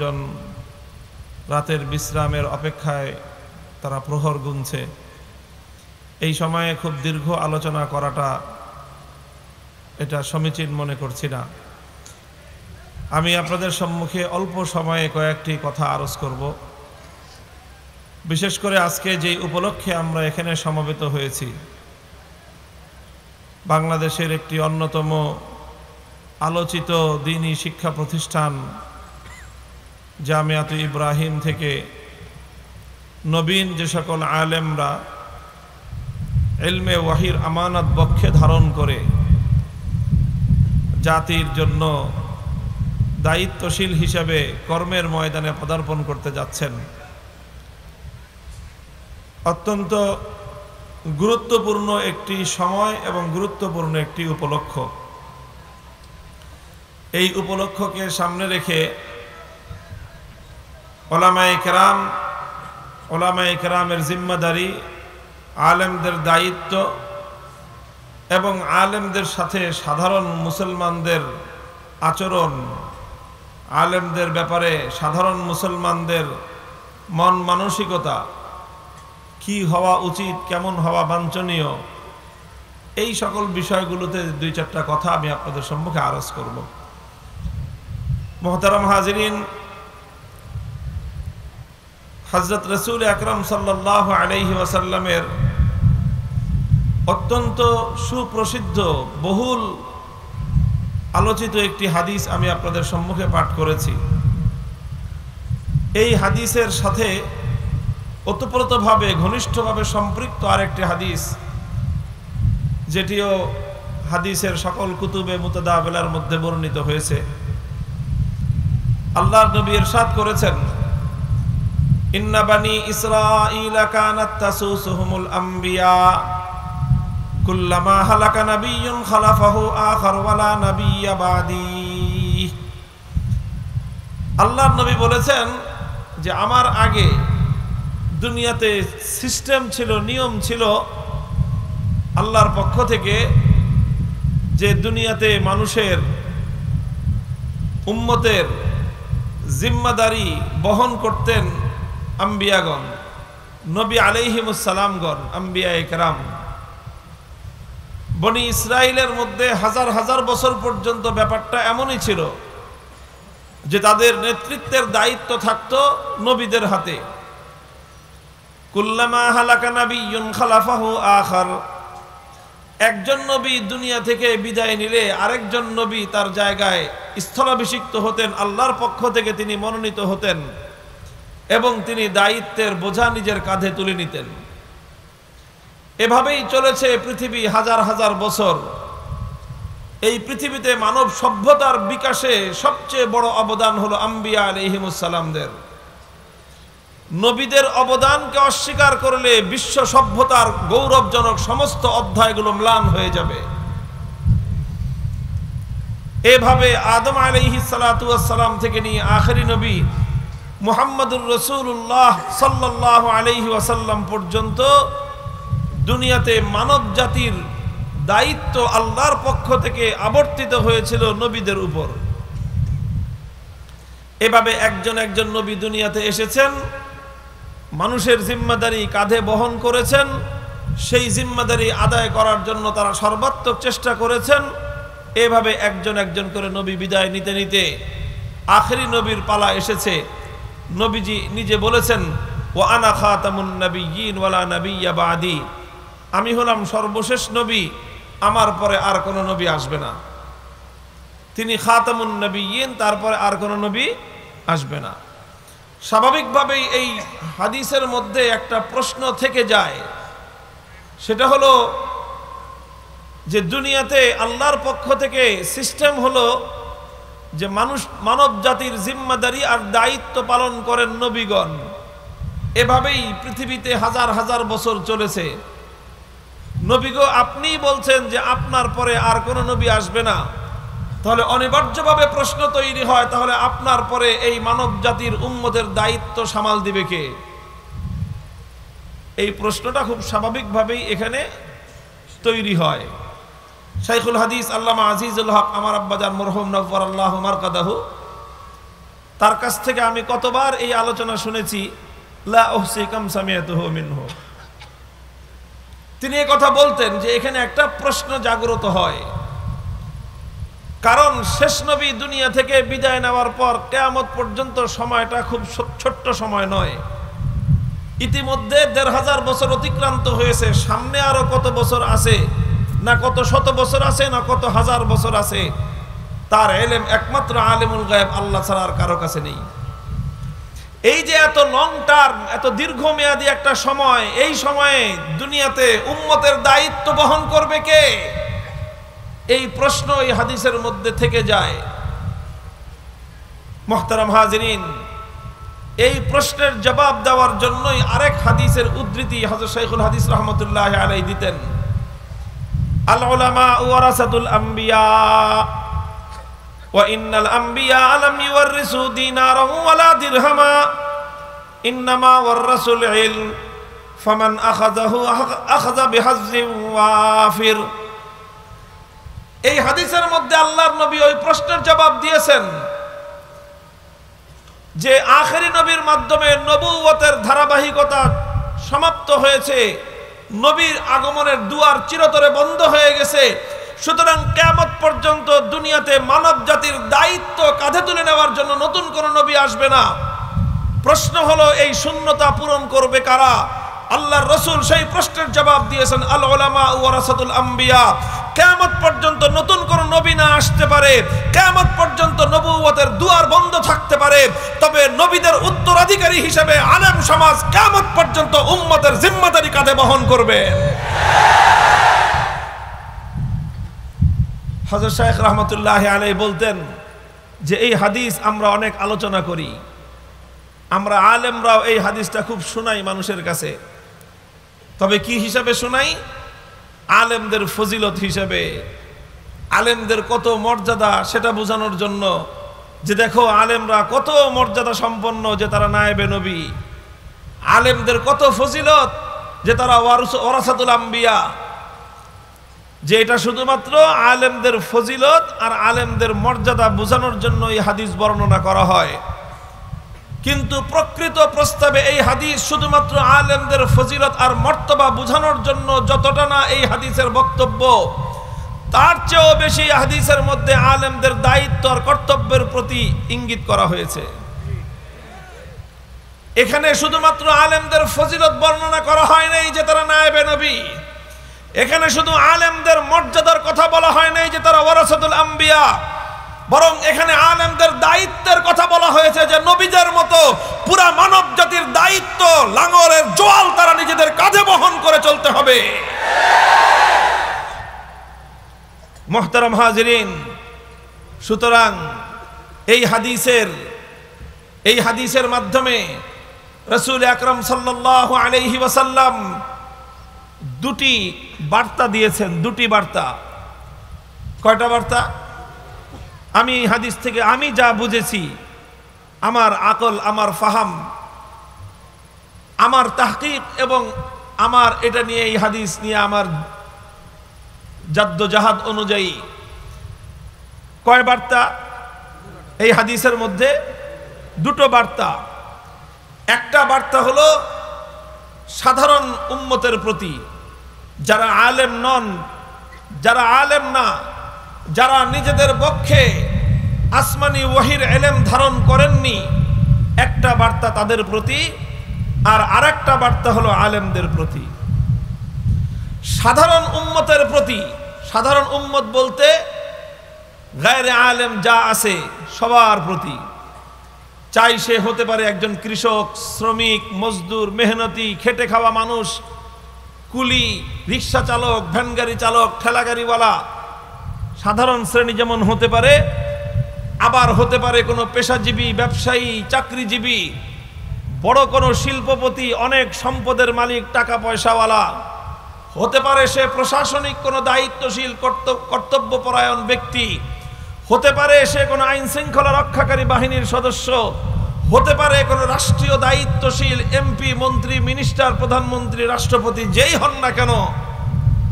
জন রাতের বিশ্রামের অপেক্ষায় তারা প্রহর গুনছে। এই সময়ে খুব দীর্ঘ আলোচনা করাটা এটা সমীচীন মনে করছি না। আমি আপনাদের সম্মুখে অল্প সময়ে কয়েকটি কথা আরজ করব। বিশেষ করে আজকে যে উপলক্ষে আমরা এখানে সমবেত হয়েছি, বাংলাদেশের একটি অন্যতম আলোচিত দ্বীনী শিক্ষা প্রতিষ্ঠান জামিয়াত ইব্রাহিম থেকে নবীন যে সকল আলেমরা ইলমে ওয়াহির আমানত বক্ষে ধারণ করে জাতির জন্য দায়িত্বশীল হিসাবে কর্মের ময়দানে পদার্পণ করতে যাচ্ছেন, অত্যন্ত গুরুত্বপূর্ণ একটি সময় এবং গুরুত্বপূর্ণ একটি উপলক্ষ। এই উপলক্ষকে সামনে রেখে ওলামায়ে কেরামের জিম্মাদারি, আলেমদের দায়িত্ব এবং আলেমদের সাথে সাধারণ মুসলমানদের আচরণ, আলেমদের ব্যাপারে সাধারণ মুসলমানদের মন মানসিকতা কি হওয়া উচিত, কেমন হওয়া বাঞ্ছনীয়, এই সকল বিষয়গুলোতে দুই চারটা কথা আমি আপনাদের সম্মুখে আরজ করব। মুহতারাম হাজিরিন, হযরত রাসূল আকরাম সাল্লাল্লাহু আলাইহি ওয়াসাল্লামের অত্যন্ত সুপ্রসিদ্ধ বহুল আলোচিত একটি হাদিস আমি আপনাদের সম্মুখে পাঠ করেছি। এই হাদিসের সাথে ওতপ্রোতভাবে ঘনিষ্ঠভাবে সম্পৃক্ত আরেকটি হাদিস, যেটিও হাদিসের সকল কুতুবে মুতাদাওয়ালার মধ্যে বর্ণিত হয়েছে। আল্লাহর নবী ইরশাদ করেছেন, ইন্না বানি ইসরাঈলা কানাত তাসুসুহুমুল আম্বিয়া কুল্লামা হালাকা নাবিয়্যুন খালাফাহু আখার ওয়ালা নাবিয়্যা বাদি। আল্লাহর নবী বলেছেন যে আমার আগে দুনিয়াতে সিস্টেম ছিল, নিয়ম ছিল আল্লাহর পক্ষ থেকে, যে দুনিয়াতে মানুষের উম্মতের জিম্মাদারি বহন করতেন আম্বিয়াগণ, নবী আলাইহিমুস সালামগণ, আম্বিয়ায়ে কেরাম। বনি ইসরাইলের মধ্যে হাজার হাজার বছর পর্যন্ত ব্যাপারটা এমনই ছিল যে তাদের নেতৃত্বের দায়িত্ব থাকতো নবীদের হাতে। কুল্লামা হালাকা নাবিয়্যুন খালাফাহু আখার, একজন নবী দুনিয়া থেকে বিদায় নিলে আরেকজন নবী তার জায়গায় স্থলাভিষিক্ত হতেন, আল্লাহর পক্ষ থেকে তিনি মনোনীত হতেন এবং তিনি দায়িত্বের বোঝা নিজের কাঁধে তুলে নিতেন। এভাবেই চলেছে পৃথিবী হাজার হাজার বছর। এই পৃথিবীতে মানব সভ্যতার বিকাশে সবচেয়ে বড় অবদান হলো আম্বিয়া আলাইহিমুস সালামদের। নবীদের অবদানকে অস্বীকার করলে বিশ্ব সভ্যতার গৌরবজনক সমস্ত অধ্যায়গুলো ম্লান হয়ে যাবে। এভাবে আদম আলাইহিস সালাতু ওয়াস সালাম থেকে নিয়ে আখেরি নবী মুহাম্মদুর রাসূলুল্লাহ সাল্লাল্লাহু আলাইহি ওয়াসাল্লাম পর্যন্ত দুনিয়াতে মানব জাতির দায়িত্ব আল্লাহর পক্ষ থেকে আবর্তিত হয়েছিল নবীদের উপর। এভাবে একজন একজন নবী দুনিয়াতে এসেছেন, মানুষের জিম্মাদারি কাঁধে বহন করেছেন, সেই জিম্মাদারি আদায় করার জন্য তারা সর্বাত্মক চেষ্টা করেছেন। এভাবে একজন একজন করে নবী বিদায় নিতে নিতে আখেরি নবীর পালা এসেছে। নবীজি নিজে বলেছেন, ওয়া আনা খাতামুন নাবিয়্যিন ওয়ালা নাবিয়্যা বাদি, আমি হলাম সর্বশেষ নবী, আমার পরে আর কোনো নবী আসবে না। তিনি খাতামুন নাবিয়্যিন, তারপরে আর কোনো নবী আসবে না। স্বাভাবিকভাবেই এই হাদিসের মধ্যে একটা প্রশ্ন থেকে যায়, সেটা হলো যে দুনিয়াতে আল্লাহর পক্ষ থেকে সিস্টেম হলো যে মানব জাতির জিম্মাদারি আর দায়িত্ব পালন করেন নবীগণ। এভাবেই পৃথিবীতে হাজার হাজার বছর চলেছে। নবীগো আপনিই বলছেন যে আপনার পরে আর কোনো নবী আসবে না, তাহলে অনিবার্যভাবে প্রশ্ন তৈরি হয়, তাহলে আপনার পরে এই মানব জাতির উম্মতের দায়িত্ব সামাল দিবে কে? এই প্রশ্নটা খুব স্বাভাবিকভাবেই এখানে তৈরি হয়। শাইখুল হাদিস আল্লামা আজিজুল হক আমার আব্বাজান মরহুম নওয়ার আল্লাহু মারকাদাহু তার কাছ থেকে আমি কতবার এই আলোচনা শুনেছি, লা উহসি কাম সামিআতুহু মিনহু। তিনি কথা বলতেন যে এখানে একটা প্রশ্ন জাগ্রত হয়, কারণ শেষ নবী দুনিয়া থেকে বিদায় নেওয়ার পর কিয়ামত পর্যন্ত সময়টা খুব ছোট্ট সময় নয়। ইতিমধ্যে ১৫০০ বছর অতিক্রান্ত হয়েছে, সামনে আরো কত বছর আছে, না কত শত বছর আছে, না কত হাজার বছর আছে, তার ইলম একমাত্র আলিমুল গায়ব আল্লাহ ছাড়া আর কারো কাছে নেই। এই যে এত লং টার্ম, এত দীর্ঘমেয়াদী একটা সময়, এই সময়ে দুনিয়াতে উম্মতের দায়িত্ব বহন করবে কে? এই প্রশ্ন এই হাদিসের মধ্যে থেকে যায়। মুহতারাম হাজিরিন, এই প্রশ্নের জবাব দেওয়ার জন্যই আরেক হাদিসের উদ্ধৃতি হযরত শাইখুল হাদিস রাহমাতুল্লাহি আলাইহি দিতেন, আল উলামা ওয়ারাসাতুল আম্বিয়া ওয়া ইন্নাল আম্বিয়া লাম ইউরিসু দিনারাহু ওয়ালা দিরহামা ইন্নামা ওয়ারাসুল ইলম ফামান আখাযাহু আখাযা বিহাজ্জিন ওয়াফির। এই হাদিসের মধ্যে আল্লাহর নবী ওই প্রশ্নের জবাব দিয়েছেন যে আখেরি নবীর মাধ্যমে নবুয়তের ধারাবাহিকতা সমাপ্ত হয়েছে, নবীর আগমনের দুয়ার চিরতরে বন্ধ হয়ে গেছে। সুতরাং কিয়ামত পর্যন্ত দুনিয়াতে মানব জাতির দায়িত্ব কাঁধে তুলে নেওয়ার জন্য নতুন কোন নবী আসবে না। প্রশ্ন হলো এই শূন্যতা পূরণ করবে কারা? আল্লাহর রাসূল সেই প্রশ্নের জবাব দিয়েছেন, আল উলামা ওয়ারাসাতুল আম্বিয়া। কিয়ামত পর্যন্ত নতুন কোন নবী না আসতে পারে, কিয়ামত পর্যন্ত নবুয়তের দুয়ার বন্ধ থাকতে পারে, তবে নবীদের উত্তরাধিকারী হিসেবে আলেম সমাজ কিয়ামত পর্যন্ত উম্মতের জিম্মাদারি কাঁধে বহন করবে। হযরত শাইখ রাহমাতুল্লাহি আলাইহি বলতেন যে এই হাদিস আমরা অনেক আলোচনা করি, আমরা আলেমরাও এই হাদিসটা খুব শোনাই মানুষের কাছে। তবে কি হিসাবে শোনাই? আলেমদের ফজিলত হিসেবে, আলেমদের কত মর্যাদা সেটা বোঝানোর জন্য, যে দেখো আলেমরা কত মর্যাদা সম্পন্ন যে তারা নায়েবে নবী, আলেমদের কত ফজিলত যে তারা ওয়ারাসাতুল আম্বিয়া। যে এটা শুধুমাত্র আলেমদের ফজিলত আর আলেমদের মর্যাদা বোঝানোর জন্য এই হাদিস বর্ণনা করা হয়, কিন্তু প্রকৃত প্রস্তাবে এই হাদিস শুধুমাত্র আলেমদের ফজিলত আর মর্তবা বোঝানোর জন্য যতটা না এই হাদিসের বক্তব্য, তার চেয়েও বেশি হাদিসের মধ্যে আলেমদের দায়িত্ব আর কর্তব্যের প্রতি ইঙ্গিত করা হয়েছে। এখানে শুধুমাত্র আলেমদের ফজিলত বর্ণনা করা হয় নাই যে তারা নায়েবে নবী, এখানে শুধু আলেমদের মর্যাদার কথা বলা হয় নাই যে তারা ওয়ারাসাতুল আম্বিয়া, বরং এখানে আলেমদের দায়িত্বের কথা বলা হয়েছে যে নবীদের মতো পুরা মানব জাতির দায়িত্ব, লাঙ্গলের জোয়াল তারা নিজেদের কাঁধে বহন করে চলতে হবে। মুহতারাম হাজিরিন, সুতরাং এই হাদিসের মাধ্যমে রাসূল আকরাম সাল্লাল্লাহু আলাইহি ওয়াসাল্লাম দুটি বার্তা দিয়েছেন। দুটি বার্তা। কয়টা বার্তা? আমি হাদিস থেকে আমি যা বুঝেছি, আমার আকল, আমার ফাহাম, আমার তাহকিক এবং আমার এটা নিয়ে, এই হাদিস নিয়ে আমার জাদ্দোজাহাদ অনুযায়ী কয় বার্তা? এই হাদিসের মধ্যে দুটো বার্তা। একটা বার্তা হলো সাধারণ উম্মতের প্রতি, যারা আলেম নন, যারা আলেম না, যারা নিজেদের পক্ষে আসমানি ওয়াহির ইলম ধারণ করেননি, একটা বার্তা তাদের প্রতি। আর আরেকটা বার্তা হলো আলেমদের প্রতি, সাধারণ উম্মতের প্রতি। সাধারণ উম্মত বলতে গায়রে আলেম যা আছে সবার প্রতি, চাই সে হতে পারে একজন কৃষক, শ্রমিক, মজদুর, মেহনতি, খেটে খাওয়া মানুষ, কুলি, রিক্সা চালক, ভ্যানগাড়ি চালক, ঠেলাগাড়িওয়ালা, সাধারণ শ্রেণী যেমন হতে পারে, আবার হতে পারে কোনো পেশাজীবী, ব্যবসায়ী, চাকরিজীবী, বড় কোনো শিল্পপতি, অনেক সম্পদের মালিক, টাকা পয়সাওয়ালা, হতে পারে সে প্রশাসনিক কোনো দায়িত্বশীল কর্তব্যপরায়ণ ব্যক্তি, হতে পারে সে কোনো আইন শৃঙ্খলা রক্ষাকারী বাহিনীর সদস্য, হতে পারে কোনো রাষ্ট্রীয় দায়িত্বশীল এমপি, মন্ত্রী, মিনিস্টার, প্রধানমন্ত্রী, রাষ্ট্রপতি, যেই হন না কেন,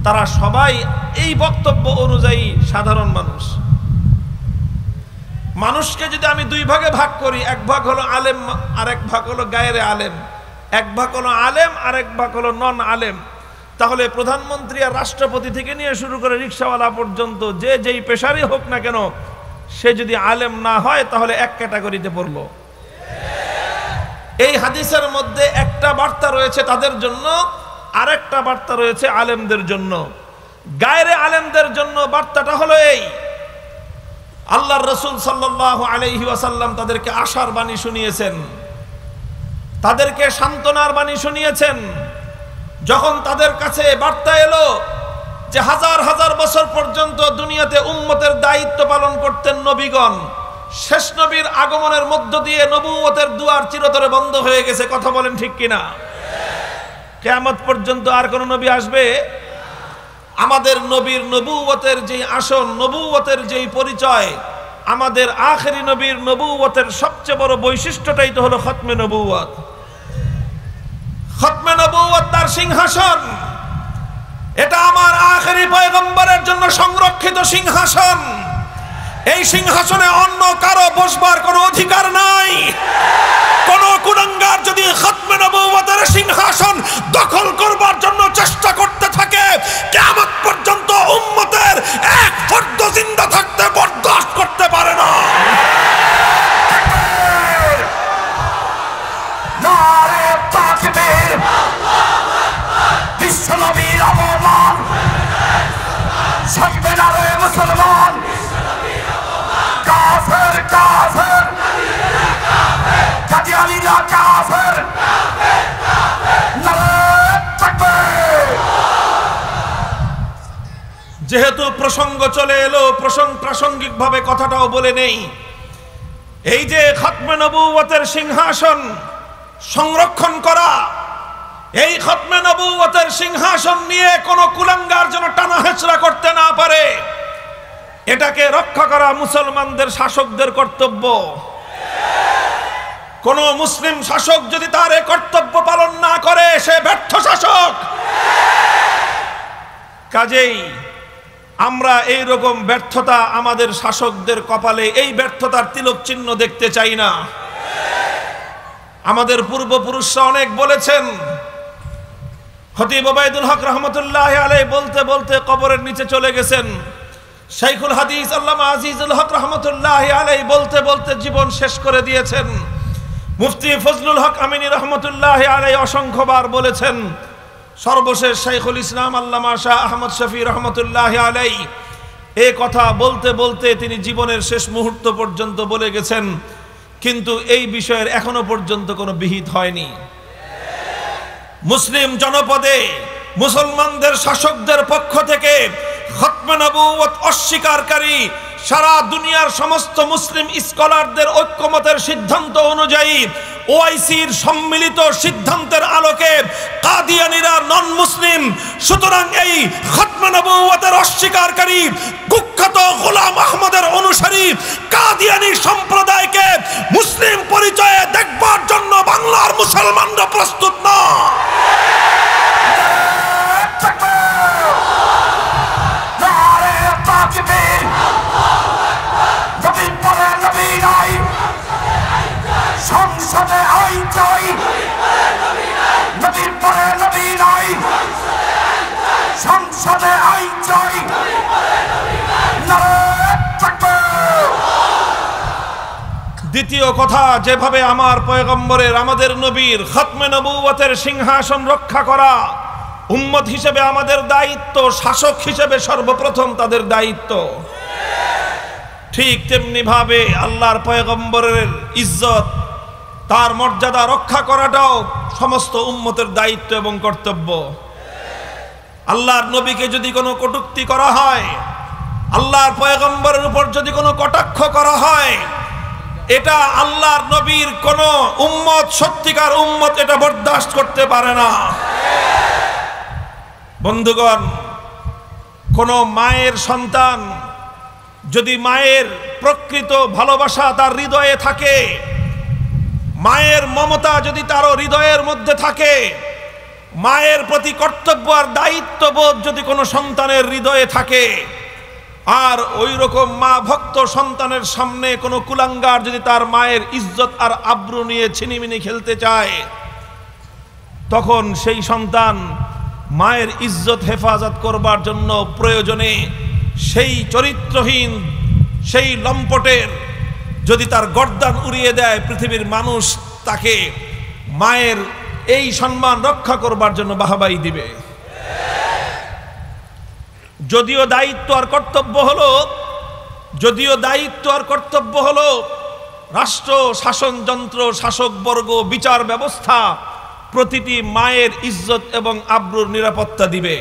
তারা সবাই এই বক্তব্য অনুযায়ী সাধারণ মানুষ। মানুষকে যদি আমি দুই ভাগে ভাগ করি, এক ভাগ হলো আলেম আর এক ভাগ হলো গায়রে আলেম, এক ভাগ হলো আলেম আর এক ভাগ হলো নন আলেম, তাহলে প্রধানমন্ত্রী আর রাষ্ট্রপতি থেকে নিয়ে শুরু করে রিক্সাওয়ালা পর্যন্ত যে যেই পেশারই হোক না কেন, সে যদি আলেম না হয় তাহলে এক ক্যাটাগরিতে পড়লো। এই হাদিসের মধ্যে একটা বার্তা রয়েছে তাদের জন্য, আরেকটা বার্তা রয়েছে আলেমদের জন্য। গায়রে আলেমদের জন্য বার্তাটা হলো এই, আল্লাহর রাসূল সাল্লাল্লাহু আলাইহি ওয়াসাল্লাম তাদেরকে আশার বাণী শুনিয়েছেন, তাদেরকে সান্ত্বনার বাণী শুনিয়েছেন। যখন তাদের কাছে বার্তা এলো যে হাজার হাজার বছর পর্যন্ত দুনিয়াতে উম্মতের দায়িত্ব পালন করতেন নবীগণ, শেষ নবীর আগমনের মধ্য দিয়ে নবুয়তের দুয়ার চিরতরে বন্ধ হয়ে গেছে, কথা বলেন ঠিক কিনা? কিয়ামত পর্যন্ত আর কোন নবী আসবে? আমাদের নবীর নবুয়তের যেই আসন, নবুয়তের যেই পরিচয়, আমাদের আখেরি নবীর নবুয়তের সবচেয়ে বড় বৈশিষ্ট্যটাই তো হলো খতমে নবুয়ত। খতমে নবুয়ত তার সিংহাসন, এটা আমার আখেরি পয়গম্বরের জন্য সংরক্ষিত সিংহাসন। এই সিংহাসনে অন্য কারো বসবার কোনো অধিকার নাই। কোন কুলাঙ্গার যদি খতমে নবুয়তের সিংহাসন দখল করবার জন্য চেষ্টা করতে থাকে, কিয়ামত পর্যন্ত উম্মতের এক ফর্দ জিন্দা থাকতে বরদাস্ত করতে পারে না। নারে তাকবীর, বিশ্ব নবীর অবমান, থাকবে না রে মুসলমান। কাফের কাফের, কাদিয়ানীরা কাফের, নারে তাকবীর। যেহেতু প্রসঙ্গ চলে এলো, প্রাসঙ্গিকভাবে কথাটাও বলে নেই। এই যে খতমে নবুয়তের সিংহাসন সংরক্ষণ করা, এই খতমে নবুয়তের সিংহাসন নিয়ে কোন কুলাঙ্গার যেন টানা হেচড়া করতে না পারে, এটাকে রক্ষা করা মুসলমানদের শাসকদের কর্তব্য। কোন মুসলিম শাসক যদি তার এই কর্তব্য পালন না করে, সে ব্যর্থ শাসক। কাজেই আমরা এই রকম ব্যর্থতা আমাদের শাসকদের কপালে, এই ব্যর্থতার তিলক চিহ্ন দেখতে চাই না। আমাদের পূর্বপুরুষরা অনেক বলেছেন। খতিব ওবায়দুল হক রহমতুল্লাহ আলাইহি বলতে বলতে কবরের নিচে চলে গেছেন। শাইখুল হাদিস আল্লামা আজিজুল হক রহমতুল্লাহ আলাইহি বলতে বলতে জীবন শেষ করে দিয়েছেন। মুফতি ফজলুল হক আমিনী রহমতুল্লাহ আলাইহি অসংখ্যবার বলেছেন। সর্বশেষ শাইখুল ইসলাম আল্লামা শাহ আহমদ শফি রহমতুল্লাহ আলাইহি এই কথা বলতে বলতে তিনি জীবনের শেষ মুহূর্ত পর্যন্ত বলে গেছেন, কিন্তু এই বিষয়ের এখনো পর্যন্ত কোনো বিহিত হয়নি। মুসলিম জনপদে মুসলমানদের শাসকদের পক্ষ থেকে খতমে নবুয়ত অস্বীকারী সারা দুনিয়ার সমস্ত মুসলিম স্কলারদের ঐক্যমতের সিদ্ধান্ত অনুযায়ী ওআইসির সম্মিলিত সিদ্ধান্তের আলোকে কাদিয়ানীরা নন মুসলিম, সুতরাং এই খতমে নবুয়তের অস্বীকারী কুখ্যাত গোলাম আহমদের অনুসারী কাদিয়ানী সম্প্রদায়কে মুসলিম পরিচয়ে দেখবার জন্য বাংলার মুসলমানরা প্রস্তুত না। সংসদে আইন চাই, নবীর পরে নবী নাই, সংসদে আইন চাই, নারে তাকবীর। দ্বিতীয় কথা, যেভাবে আমার পয়গম্বরের, আমাদের নবীর খতমে নবুয়তের সিংহাসন রক্ষা করা উম্মত হিসেবে আমাদের দায়িত্ব, শাসক হিসেবে সর্বপ্রথম তাদের দায়িত্ব, ঠিক তেমনি ভাবে আল্লাহর পয়গম্বরের ইজ্জত, তার মর্যাদা রক্ষা করাটাও সমস্ত উম্মতের দায়িত্ব এবং কর্তব্য। আল্লাহর নবীকে যদি কোনো কটূক্তি করা হয়, আল্লাহর পয়গম্বরের উপর যদি কোনো কটাক্ষ করা হয়, এটা আল্লাহর নবীর কোন উম্মত, সত্যিকার উম্মত এটা বরদাস্ত করতে পারে না। বন্ধুগণ, কোন মায়ের সন্তান যদি মায়ের প্রকৃত ভালোবাসা তার হৃদয়ে থাকে, মায়ের মমতা যদি তার হৃদয়ের মধ্যে থাকে, মায়ের প্রতি কর্তব্য আর দায়িত্ববোধ যদি কোনো সন্তানের হৃদয়ে থাকে, আর ওই রকম মা ভক্ত সন্তানের সামনে কোনো কুলাঙ্গার যদি তার মায়ের ইজ্জত আর আব্রু নিয়ে ছিনিমিনি খেলতে চায়, তখন সেই সন্তান মায়ের ইজ্জত হেফাজত করবার জন্য প্রয়োজনে সেই চরিত্রহীন সেই লম্পটের যদি তার গর্দান উড়িয়ে দেয়, পৃথিবীর মানুষ তাকে মায়ের এই সম্মান রক্ষা করবার জন্য বাহাবাই দিবে। যদিও দায়িত্ব আর কর্তব্য হলো রাষ্ট্র শাসনযন্ত্র শাসকবর্গ বিচার ব্যবস্থা প্রতিটি মায়ের ইজ্জত এবং আব্রুর নিরাপত্তা দিবে।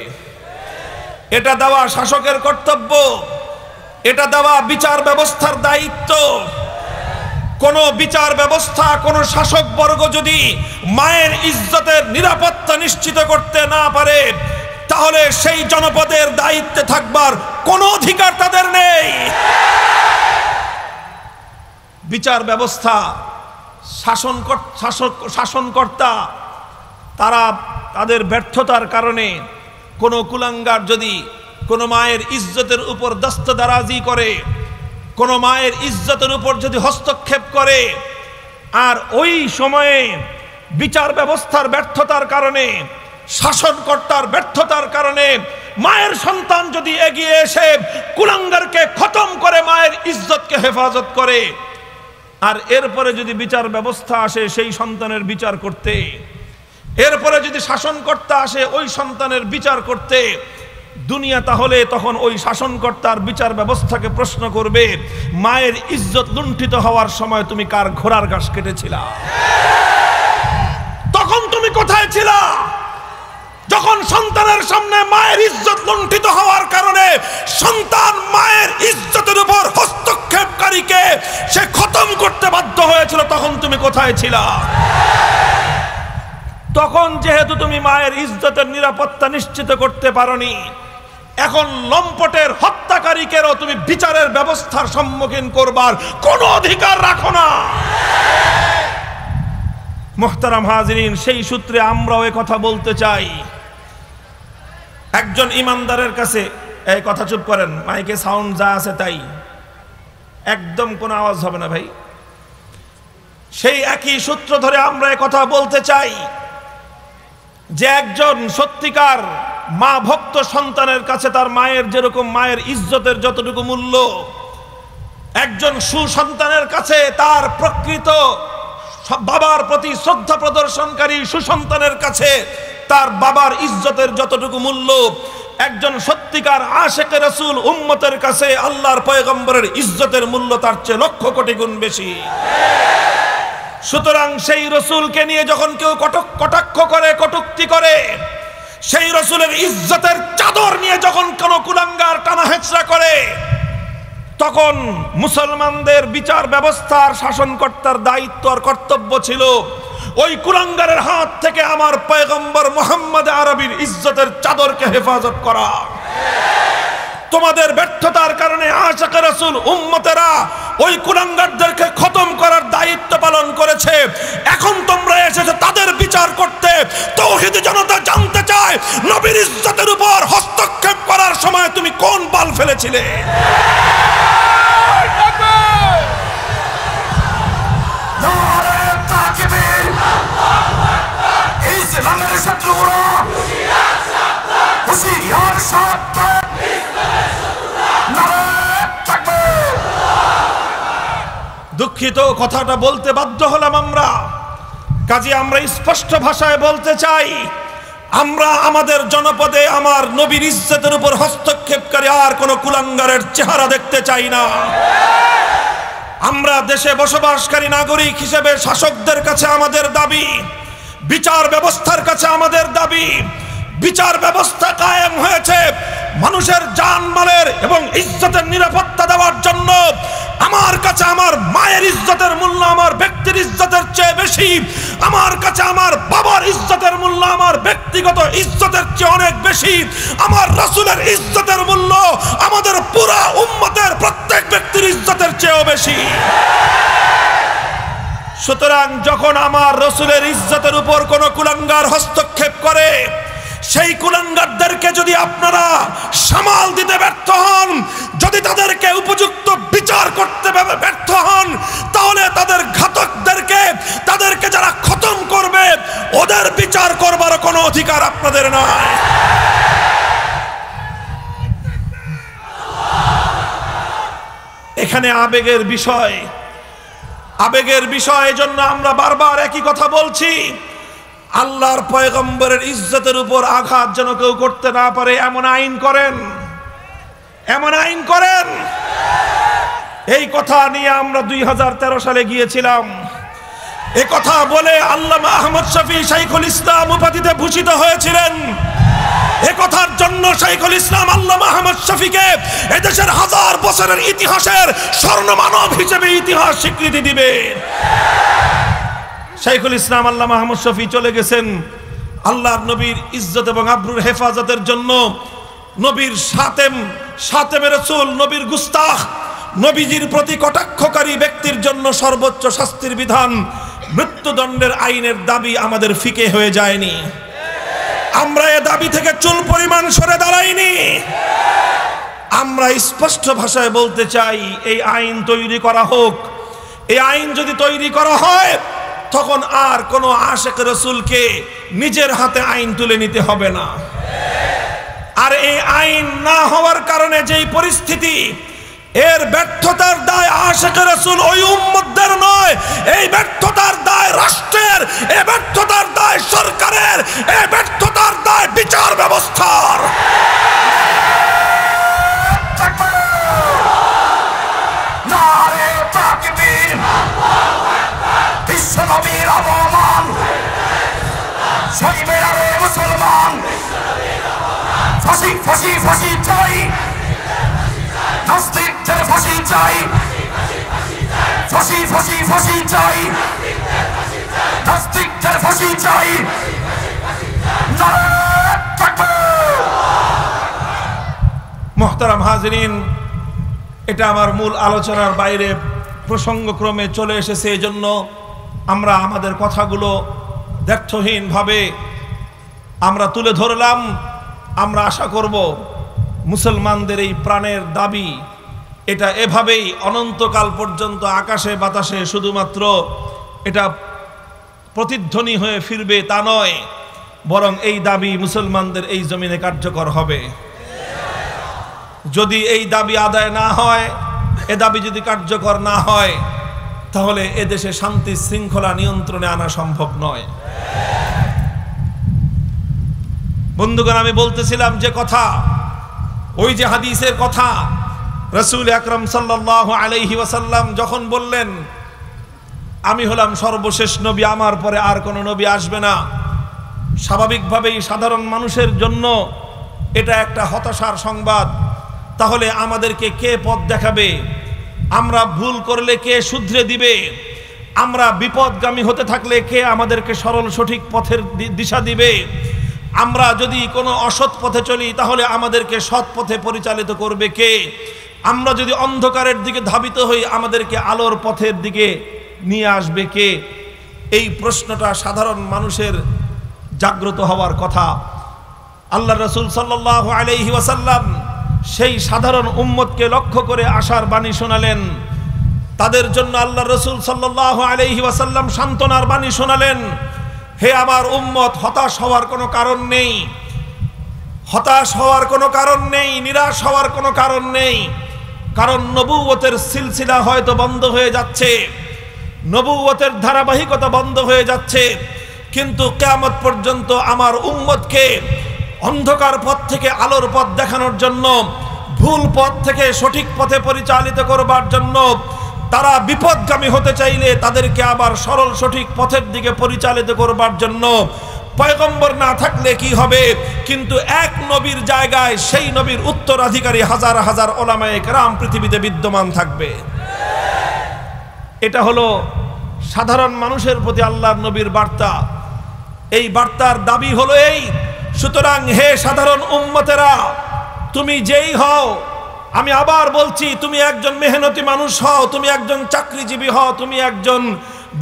এটা দেওয়া শাসকের কর্তব্য, এটা দেওয়া বিচার ব্যবস্থার দায়িত্ব। কোন বিচার ব্যবস্থা কোন শাসকবর্গ যদি মায়ের ইজ্জতের নিরাপত্তা নিশ্চিত করতে না পারে, তাহলে সেই জনপদের দায়িত্বে থাকবার কোনো অধিকার তাদের নেই। বিচার ব্যবস্থা শাসনকর্তা তারা তাদের ব্যর্থতার কারণে কোনো কুলাঙ্গার যদি কোনো মায়ের ইজ্জতের উপর দস্তদারাজি করে, কোনো মায়ের ইজ্জতের উপর যদি হস্তক্ষেপ করে, আর ওই সময়ে বিচার ব্যবস্থার ব্যর্থতার কারণে শাসনকর্তার ব্যর্থতার কারণে মায়ের সন্তান যদি এগিয়ে এসে কুলাঙ্গারকে খতম করে মায়ের ইজ্জতকে হেফাজত করে, আর এরপরে যদি বিচার ব্যবস্থা আসে সেই সন্তানের বিচার করতে, এরপরে যদি শাসনকর্তা আসে ওই সন্তানের বিচার করতে, দুনিয়া তাহলে তখন ওই শাসনকর্তার বিচার ব্যবস্থাকে প্রশ্ন করবে, মায়ের ইজ্জত লুণ্ঠিত হওয়ার সময় তুমি কার ঘোড়ার ঘাস কেটেছিলা? তখন তুমি কোথায় ছিলা? যখন সন্তানের সামনে মায়ের ইজ্জত লুণ্ঠিত হওয়ার কারণে সন্তান মায়ের ইজ্জতের উপর হস্তক্ষেপকারীকে সে খতম করতে বাধ্য হয়েছিল, তখন তুমি কোথায় ছিলা? তখন যেহেতু তুমি মায়ের ইজ্জতের নিরাপত্তা নিশ্চিত করতে পারোনি, এখন লম্পটের হত্যাকারীকেও তুমি বিচারের ব্যবস্থার সম্মুখীন করবার কোনো অধিকার রাখো না। মুহতারাম হাজিরিন, সেই সূত্রে আমরাও এ কথা বলতে চাই, একজন ইমানদারের কাছে, এই কথা চুপ করেন, মাইকে সাউন্ড যা আছে তাই, একদম কোনো আওয়াজ হবে না ভাই। সেই একই সূত্র ধরে আমরা এ কথা বলতে চাই যে একজন সত্যিকার মা ভক্ত সন্তানের কাছে তার মায়ের যেরকম মায়ের ইজ্জতের যতটুকু মূল্য, একজন সুসন্তানের কাছে তার প্রকৃত বাবার প্রতি শ্রদ্ধা প্রদর্শনকারী সুসন্তানের কাছে তার বাবার ইজ্জতের যতটুকু মূল্য, একজন সত্যিকার আশেকে রাসূল উম্মতের কাছে আল্লাহর পয়গম্বরের ইজ্জতের মূল্য তার চেয়ে লক্ষ কোটি গুণ বেশি। সুতরাং সেই রসুলকে নিয়ে যখন কেউ কটাক্ষ করে, কটূক্তি করে, সেই রসুলের ইজ্জতের চাদর নিয়ে যখন কোনো কুলাঙ্গার টানা হেঁচড়া করে, তখন মুসলমানদের বিচার ব্যবস্থার শাসনকর্তার দায়িত্ব আর কর্তব্য ছিল ওই কুলাঙ্গারের হাত থেকে আমার পয়গম্বর মুহাম্মদ আরবীর ইজ্জতের চাদরকে হেফাজত করা। তোমাদের ব্যর্থতার কারণে আশিকে রাসূল উম্মতেরা ওই কুলাঙ্গারদেরকে খতম করার দায়িত্ব পালন করেছে। এখন তোমরা এসেছো তাদের বিচার করতে। তাওহীদি জনতা জানতে চায়, নবীর ইজ্জতের উপর হস্তক্ষেপ করার সময় তুমি কোন বাল ফেলেছিলে? ইসলামের শত্রুরা হুঁশিয়ার সাবধান। দুঃখিত, কথাটা বলতে বাধ্য হলাম আমরা। কাজে আমরা স্পষ্ট ভাষায় বলতে চাই, আমরা আমাদের জনপদে আমার নবীর ইজ্জতের উপর হস্তক্ষেপকারী আর কোন কুলাঙ্গারের চেহারা দেখতে চাই না। আমরা দেশে বসবাসকারী নাগরিক হিসেবে শাসকদের কাছে আমাদের দাবি, বিচার ব্যবস্থার কাছে আমাদের দাবি, বিচার ব্যবস্থা কায়েম হয়েছে মানুষের জানমালের এবং ইজ্জতের নিরাপত্তা দেওয়ার জন্য। আমার কাছে আমার মায়ের ইজ্জতের মূল্য আমার ব্যক্তির ইজ্জতের চেয়ে বেশি। আমার কাছে আমার বাবার ইজ্জতের মূল্য আমার ব্যক্তিগত ইজ্জতের চেয়ে অনেক বেশি। আমার রাসূলের ইজ্জতের মূল্য আমাদের পুরা উম্মতের প্রত্যেক ব্যক্তির ইজ্জতের চেয়েও বেশি। সুতরাং যখন আমার রাসূলের ইজ্জতের উপর কোনো কুলাঙ্গার হস্তক্ষেপ করে, সেই কুলাঙ্গারদেরকে যদি আপনারা সামাল দিতে ব্যর্থ হন, যদি যদি তাদেরকে উপযুক্ত বিচার করতে ব্যর্থ হন, তাহলে তাদের ঘাতকদেরকে, তাদেরকে যারা খতম করবে, ওদের বিচার করবার কোনো অধিকার আপনাদের নাই। এখানে আবেগের বিষয়, এজন্য আমরা বারবার একই কথা বলছি, আল্লাহর পয়গম্বরের ইজ্জতের উপর আঘাত যেন কেউ করতে না পারে এমন আইন করেন। এই কথা নিয়ে আমরা 2013 সালে গিয়েছিলাম। এ কথা বলে আল্লামা আহমদ শফী শাইখুল ইসলাম উপাধিতে ভূষিত হয়েছিলেন। এ কথার জন্য শাইখুল ইসলাম আল্লামা আহমদ শফীকে এদেশের 1000 বছরের ইতিহাসের স্বর্ণমানব হিসেবে ইতিহাস স্বীকৃতি দিবে। শাইখুল ইসলাম আল্লামা আহমদ শফী চলে গেছেন আল্লাহর নবীর ইজ্জত এবং আবরুর হেফাজতের জন্য। নবীর সাতেমে রাসূল, নবীর গুস্তাখ, নবীজির প্রতি কটাক্ষকারী ব্যক্তির জন্য সর্বোচ্চ শাস্তির বিধান মৃত্যুদণ্ডের আইনের দাবি আমাদের ফিকে হয়ে যায়নি। আমরা এ দাবি থেকে চুল পরিমাণ সরে দাঁড়াইনি। আমরা স্পষ্ট ভাষায় বলতে চাই, এই আইন তৈরি করা হোক। এই আইন যদি তৈরি করা হয়, তখন আর কোনো আশিক রাসূলকে নিজের হাতে আইন তুলে নিতে হবে না। আর এই আইন না হওয়ার কারণে যেই পরিস্থিতি, এর ব্যর্থতার দায় আশিক রাসূল ওই উম্মতদের নয়, এই ব্যর্থতার দায় রাষ্ট্রের, এই ব্যর্থতার দায় সরকারের, এই ব্যর্থতার দায় বিচার ব্যবস্থার। নারে তাকবীর, বিশ্বনবীর অবমান, শরীফের মুসলমান, ফাঁসি ফাঁসি ফাঁসি চাই, নাস্তিকদের ফাঁসি চাই, ফাঁসি ফাঁসি ফাঁসি চাই, নাস্তিকদের ফাঁসি চাই। মুহতারাম হাজিরিন, এটা আমার মূল আলোচনার বাইরে প্রসঙ্গক্রমে চলে এসেছে। এই জন্য আমরা আমাদের কথাগুলো দ্ব্যর্থহীনভাবে আমরা তুলে ধরলাম। আমরা আশা করব মুসলমানদের এই প্রাণের দাবি, এটা এভাবেই অনন্তকাল পর্যন্ত আকাশে বাতাসে শুধুমাত্র এটা প্রতিধ্বনি হয়ে ফিরবে তা নয়, বরং এই দাবি মুসলমানদের এই জমিনে কার্যকর হবে। যদি এই দাবি আদায় না হয়, এ দাবি যদি কার্যকর না হয়, তাহলে এদেশে শান্তি শৃঙ্খলা নিয়ন্ত্রণে আনা সম্ভব নয়। বন্ধুগণ, আমি বলতেছিলাম যে কথা, ওই যে হাদিসের কথা, রাসূল আকরাম সাল্লাল্লাহু আলাইহি ওয়াসাল্লাম যখন বললেন, আমি হলাম সর্বশেষ নবী, আমার পরে আর কোনো নবী আসবে না, স্বাভাবিকভাবেই সাধারণ মানুষের জন্য এটা একটা হতাশার সংবাদ। তাহলে আমাদেরকে কে পথ দেখাবে? আমরা ভুল করলে কে শুধরে দিবে? আমরা বিপদগামী হতে থাকলে কে আমাদেরকে সরল সঠিক পথের দিশা দিবে? আমরা যদি কোনো অসৎ পথে চলি, তাহলে আমাদেরকে সৎ পথে পরিচালিত করবে কে? আমরা যদি অন্ধকারের দিকে ধাবিত হই, আমাদেরকে আলোর পথের দিকে নিয়ে আসবে কে? এই প্রশ্নটা সাধারণ মানুষের জাগ্রত হওয়ার কথা। আল্লাহ রাসূল সাল্লাল্লাহু আলাইহি ওয়াসাল্লাম সেই সাধারণ উম্মতকে লক্ষ্য করে আশার বাণী শোনালেন। তাদের জন্য আল্লাহ রাসূল সাল্লাল্লাহু আলাইহি ওয়াসাল্লাম সান্ত্বনার বাণী শোনালেন, হে আমার উম্মত, হতাশ হওয়ার কোনো কারণ নেই, হতাশ হওয়ার কোনো কারণ নেই, নিরাশ হওয়ার কোনো কারণ নেই। কারণ নবুয়তের সিলসিলা হয়তো বন্ধ হয়ে যাচ্ছে, নবুয়তের ধারাবাহিকতা বন্ধ হয়ে যাচ্ছে, কিন্তু কিয়ামত পর্যন্ত আমার উম্মতকে অন্ধকার পথ থেকে আলোর পথ দেখানোর জন্য, ভুল পথ থেকে সঠিক পথে পরিচালিত করবার জন্য, তারা বিপদগামী হতে চাইলে তাদেরকে আবার সরল সঠিক পথের দিকে পরিচালিত করবার জন্য পয়গম্বর না থাকলে কি হবে? কিন্তু এক নবীর জায়গায় সেই নবীর উত্তরাধিকারী হাজার হাজার ওলামায়ে কেরাম পৃথিবীতে বিদ্যমান থাকবে। এটা হলো সাধারণ মানুষের প্রতি আল্লাহর নবীর বার্তা। এই বার্তার দাবি হলো এই, সুতরাং হে সাধারণ উম্মতেরা, তুমি যেই হও, আমি আবার বলছি, তুমি একজন মেহনতি মানুষ হও, তুমি একজন চাকরিজীবী হও, তুমি একজন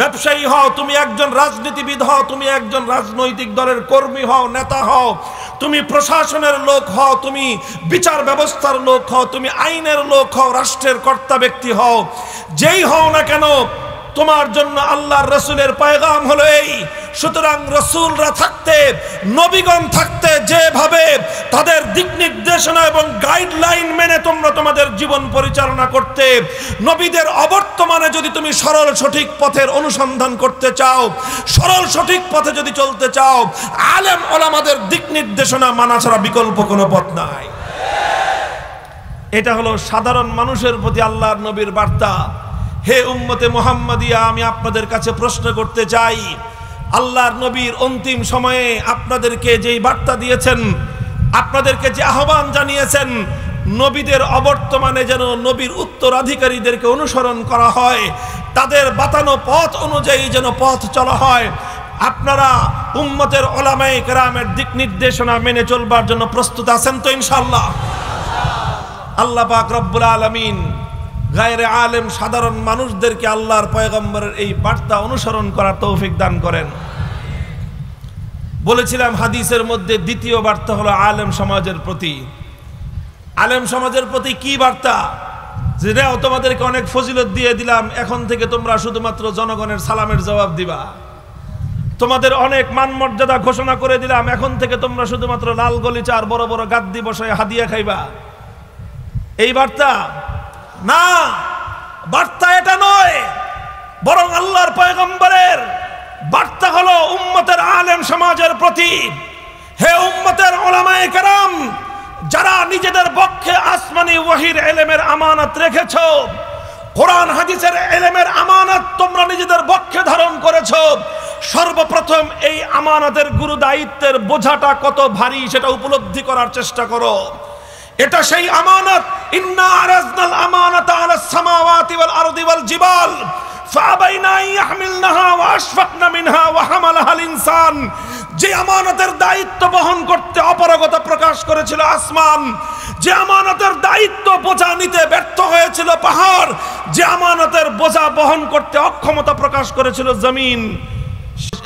ব্যবসায়ী হও, তুমি একজন রাজনীতিবিদ হও, তুমি একজন রাজনৈতিক দলের কর্মী হও, নেতা হও, তুমি প্রশাসনের লোক হও, তুমি বিচার ব্যবস্থার লোক হও, তুমি আইনের লোক হও, রাষ্ট্রের কর্তা ব্যক্তি হও, যেই হও না কেন, তোমার জন্য আল্লাহর রাসূলের পয়গাম হলো এই। সুতরাং রাসূলরা থাকতে, নবীগণ থাকতে যেভাবে তাদের দিক নির্দেশনা এবং গাইডলাইন মেনে তোমরা তোমাদের জীবন পরিচালনা করতে, নবীদের অবর্তমানে যদি তুমি সরল সঠিক পথের অনুসন্ধান করতে চাও, সরল সঠিক পথে যদি চলতে চাও, আলেম ওলামাদের দিক নির্দেশনা মানা ছাড়া বিকল্প কোনো পথ নাই। এটা হলো সাধারণ মানুষের প্রতি আল্লাহর নবীর বার্তা। হে উম্মতে মুহাম্মাদিয়া, আমি আপনাদের কাছে প্রশ্ন করতে চাই, আল্লাহর নবীর অন্তিম সময়ে আপনাদেরকে যেই বার্তা দিয়েছেন, আপনাদেরকে যে আহ্বান জানিয়েছেন, নবীদের অবর্তমানে যেন নবীর উত্তরাধিকারীদেরকে অনুসরণ করা হয়, তাদের বাতানো পথ অনুযায়ী যেন পথ চলা হয়। আপনারা উম্মতের উলামায়ে কেরামের দিক নির্দেশনা মেনে চলবার জন্য প্রস্তুত আছেন তো ইনশাআল্লাহ? আল্লাহ পাক রব্বুল আলামিন গায়রে আলেম সাধারণ মানুষদেরকে আল্লাহর পয়গম্বরের এই বার্তা অনুসরণ করার তৌফিক দান করেন। বলেছিলাম হাদিসের মধ্যে দ্বিতীয় বার্তা হলো আলেম সমাজের প্রতি। আলেম সমাজের প্রতি কি বার্তা? যেটা তোমাদেরকে অনেক ফজিলত দিয়ে দিলাম, এখন থেকে তোমরা শুধুমাত্র জনগণের সালামের জবাব দিবা। তোমাদের অনেক মান মর্যাদা ঘোষণা করে দিলাম, এখন থেকে তোমরা শুধুমাত্র লাল গলিচা আর বড় বড় গাদ্দি বসায় হাদিয়া খাইবা। এই বার্তা না, বার্তা এটা নয়, বরং আল্লাহর পয়গম্বরের বার্তা হলো উম্মতের আলেম সমাজের প্রতি। হে উম্মতের উলামায়ে কেরাম, যারা নিজেদের পক্ষে আসমানি ওহীর ইলমের আমানত রেখেছো, কোরআন হাদিসের ইলমের আমানত তোমরা নিজেদের পক্ষে ধারণ করেছো, সর্বপ্রথম এই আমানতের গুরু দায়িত্বের বোঝাটা কত ভারী সেটা উপলব্ধি করার চেষ্টা করো। এটা সেই আমানত, ইন্না আরাজনাল আমানাতা আলাস সামাওয়াতি ওয়াল আরদি ওয়াল জিবাল ফাআবাইনা আন ইয়াহমিলনাহা ওয়া আশফাকনা মিনহা ওয়া হামালাহাল ইনসান। যে আমানতের দায়িত্ব বহন করতে অপারগতা প্রকাশ করেছিল আসমান, যে আমানতের দায়িত্ব বোঝা নিতে ব্যর্থ হয়েছিল পাহাড়, যে আমানতের বোঝা বহন করতে অক্ষমতা প্রকাশ করেছিল জমিন,